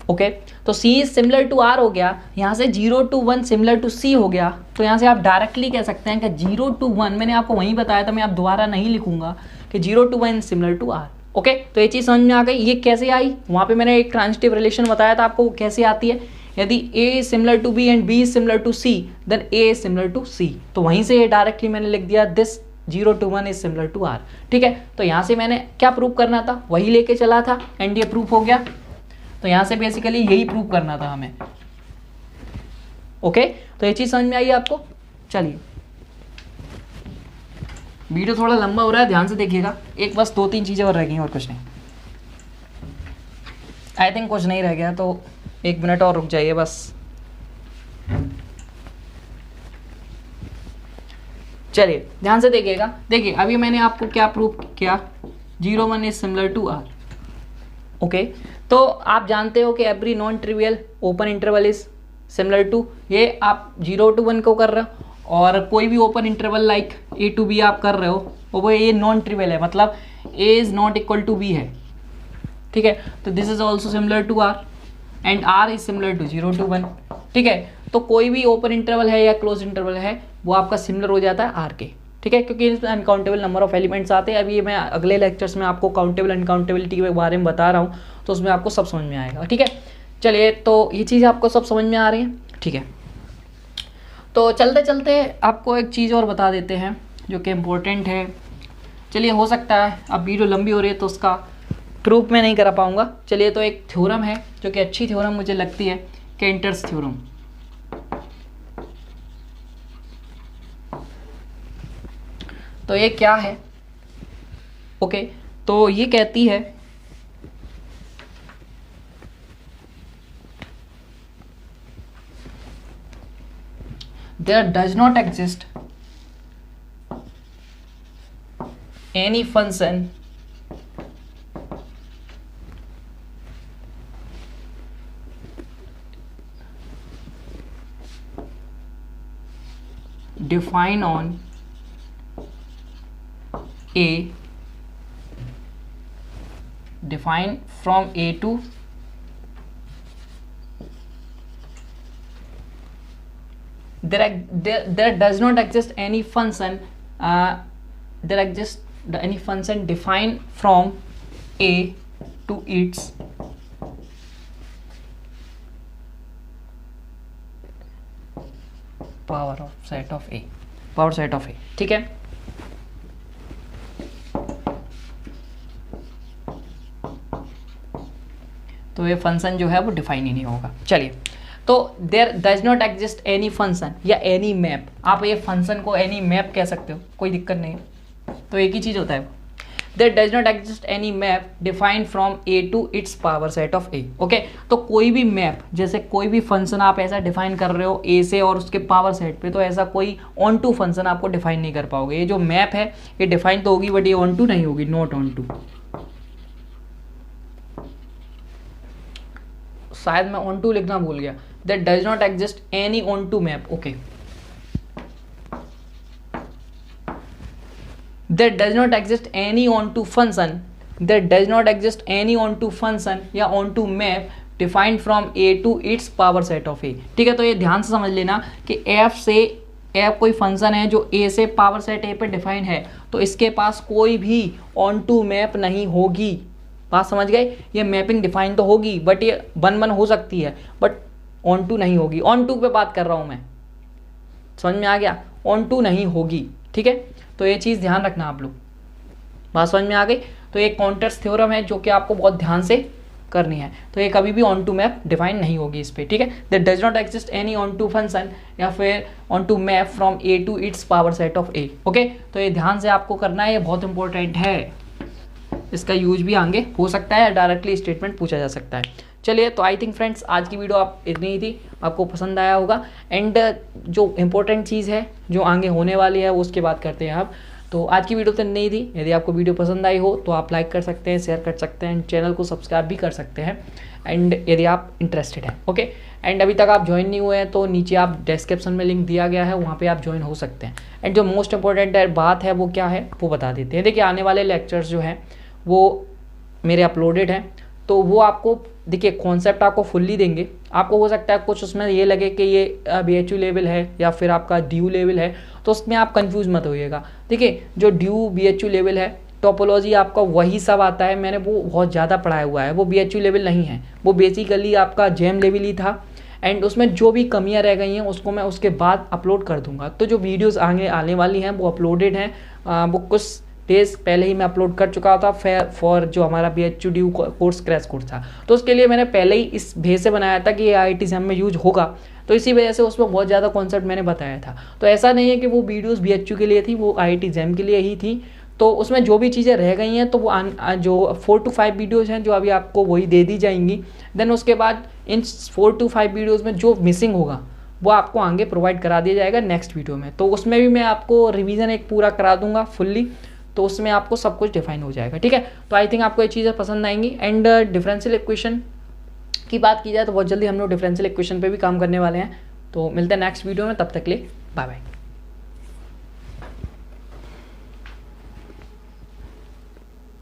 Okay, तो c is similar to R हो गया। यहाँ से 0 to 1 सिमिलर टू सी हो गया, तो यहाँ से आप डायरेक्टली कह सकते हैं कि 0 to 1, मैंने आपको वहीं बताया था, मैं आप दोबारा नहीं लिखूंगा, कि 0 to 1 similar to R. Okay, तो ये चीज़ समझ में आ गई। ये कैसे आई, वहाँ पे मैंने एक ट्रांजिटिव रिलेशन बताया था आपको, कैसे आती है। यदि A is similar to B and B is similar to C, then A is similar to C। तो वहीं से ये डायरेक्टली मैंने लिख दिया this 0 to 1 is similar to R। ठीक है, तो यहाँ से मैंने क्या प्रूव करना था, वही लेके चला था, एंड ये प्रूफ हो गया। तो यहाँ से बेसिकली यही प्रूव करना था हमें। ओके, तो ये चीज़ समझ में आई आपको। चलिए, वीडियो थोड़ा लंबा हो रहा है, ध्यान से देखिएगा। एक बस 2 3 चीज़ें और रह गई, और कुछ नहीं। आई थिंक कुछ नहीं रह गया, तो 1 मिनट और रुक जाइए बस। चलिए, ध्यान से देखिएगा। देखिए, अभी मैंने आपको क्या प्रूव किया, 0 1 is similar to R. Okay, तो आप जानते हो कि every non trivial open interval is similar to, ये आप 0 to 1 को कर रहे हो, और कोई भी open interval like A to B आप कर रहे हो, वो ये नॉन ट्रिवियल है, मतलब A is not equal to B है। ठीक है, तो this is also similar to R and R is similar to 0 to 1। ठीक है, तो कोई भी ओपन इंटरवल है या क्लोज इंटरवल है वो आपका सिमिलर हो जाता है R के। ठीक है, क्योंकि इसमें अनकाउंटेबल नंबर ऑफ एलिमेंट्स आते हैं। अभी मैं अगले लेक्चर्स में आपको काउंटेबल अनकाउंटेबिलिटी के बारे में बता रहा हूँ, तो उसमें आपको सब समझ में आएगा। ठीक है, चलिए, तो ये चीज़ आपको सब समझ में आ रही है। ठीक है, तो चलते चलते आपको एक चीज़ और बता देते हैं जो कि इम्पोर्टेंट है। चलिए, हो सकता है अब वीडियो लंबी हो रही है तो उसका प्रूफ मैं नहीं करा पाऊँगा। चलिए, तो एक थ्योरम है जो कि अच्छी थ्योरम मुझे लगती है, केंटर्स थ्योरम। तो ये क्या है? ओके, तो ये कहती है there does not exist any function defined on A, defined from A to there does not exist any function there exists any function defined from A to its power of set of A, power set of A। ठीक है, तो ये function जो है वो define ही नहीं होगा। चलिए, तो there does not exist any function या एनी मैप, आप ये फंक्शन को एनी मैप कह सकते हो, कोई दिक्कत नहीं है, तो एक ही चीज़ होता है। There does not exist any map defined from a to its power set of a. Okay, तो कोई भी मैप, जैसे कोई भी फंक्शन आप ऐसा डिफाइन कर रहे हो ए से और उसके पावर सेट पे, तो ऐसा कोई ऑन टू फंक्शन आपको डिफाइन नहीं कर पाओगे। ये जो मैप है ये डिफाइन तो होगी, बट ये ऑन टू नहीं होगी, नॉट ऑन टू। शायद मैं ऑन टू लिखना भूल गया। That does not exist any onto map। Okay, that does not exist any onto function, that does not exist any onto function या onto map defined from A to its power set of A। ठीक है, तो ये ध्यान से समझ लेना कि f कोई फंक्शन है जो A से पावर सेट A पे डिफाइन है, तो इसके पास कोई भी ऑन टू मैप नहीं होगी। बात समझ गए? ये मैपिंग डिफाइन तो होगी, बट ये वन हो सकती है, बट ऑन टू नहीं होगी। ऑन टू पे बात कर रहा हूं मैं, समझ में आ गया? ऑन टू नहीं होगी। ठीक है, तो ये चीज़ ध्यान रखना आप लोग। बात समझ में आ गई? तो ये काउंटर्स थ्योरम है जो कि आपको बहुत ध्यान से करनी है। तो ये कभी भी ऑन टू मैप डिफाइन नहीं होगी इस पे। ठीक है, that does not exist any onto function या फिर onto map from a to its power set of a. Okay, तो ये ध्यान से आपको करना है, ये बहुत इंपॉर्टेंट है। इसका यूज भी आगे हो सकता है या डायरेक्टली स्टेटमेंट पूछा जा सकता है। चलिए, तो आई थिंक फ्रेंड्स आज की वीडियो आप इतनी ही थी, आपको पसंद आया होगा। एंड जो इम्पोर्टेंट चीज़ है जो आगे होने वाली है वो उसके बात करते हैं आप। तो आज की वीडियो तो नहीं थी। यदि आपको वीडियो पसंद आई हो तो आप लाइक कर सकते हैं, शेयर कर सकते हैं, चैनल को सब्सक्राइब भी कर सकते हैं। एंड यदि आप इंटरेस्टेड हैं, ओके, एंड अभी तक आप ज्वाइन नहीं हुए हैं तो नीचे आप डिस्क्रिप्शन में लिंक दिया गया है, वहाँ पे आप ज्वाइन हो सकते हैं। एंड जो मोस्ट इंपॉर्टेंट बात है वो क्या है वो बता देते हैं। देखिए, आने वाले लेक्चर्स जो हैं वो मेरे अपलोडेड हैं, तो वो आपको देखिए कॉन्सेप्ट आपको फुल्ली देंगे। आपको हो सकता है कुछ उसमें ये लगे कि ये BHU लेवल है या फिर आपका DU लेवल है, तो उसमें आप कंफ्यूज मत होइएगा। देखिए, जो DU BHU लेवल है, टोपोलॉजी आपका वही सब आता है, मैंने वो बहुत ज़्यादा पढ़ाया हुआ है, वो BHU लेवल नहीं है, वो बेसिकली आपका JAM लेवल ही था। एंड उसमें जो भी कमियां रह गई हैं उसको मैं उसके बाद अपलोड कर दूंगा। तो जो वीडियोस आगे आने वाली हैं वो अपलोडेड हैं, वो कुछ डेज पहले ही मैं अपलोड कर चुका था फॉर जो हमारा BHU DU course crash course था। तो उसके लिए मैंने पहले ही इस भेज से बनाया था कि ये IIT JAM में यूज होगा, तो इसी वजह से उसमें बहुत ज़्यादा कॉन्सेप्ट मैंने बताया था। तो ऐसा नहीं है कि वो वीडियोस BHU के लिए थी, वो IIT JAM के लिए ही थी। तो उसमें जो भी चीज़ें रह गई हैं तो वो जो 4 to 5 वीडियोज़ हैं जो अभी आपको वही दे दी जाएंगी। देन उसके बाद इन 4 to 5 वीडियोज़ में जो मिसिंग होगा वो आपको आगे प्रोवाइड करा दिया जाएगा नेक्स्ट वीडियो में। तो उसमें भी मैं आपको रिवीजन एक पूरा करा दूंगा फुल्ली, तो उसमें आपको सब कुछ डिफाइन हो जाएगा। ठीक है, तो आई थिंक आपको ये चीज़ें पसंद आएंगी। एंड डिफरेंशियल इक्वेशन की बात की जाए तो बहुत जल्दी हम लोग डिफरेंशियल इक्वेशन पे भी काम करने वाले हैं। तो मिलते हैं नेक्स्ट वीडियो में, तब तक के लिए बाय बाय।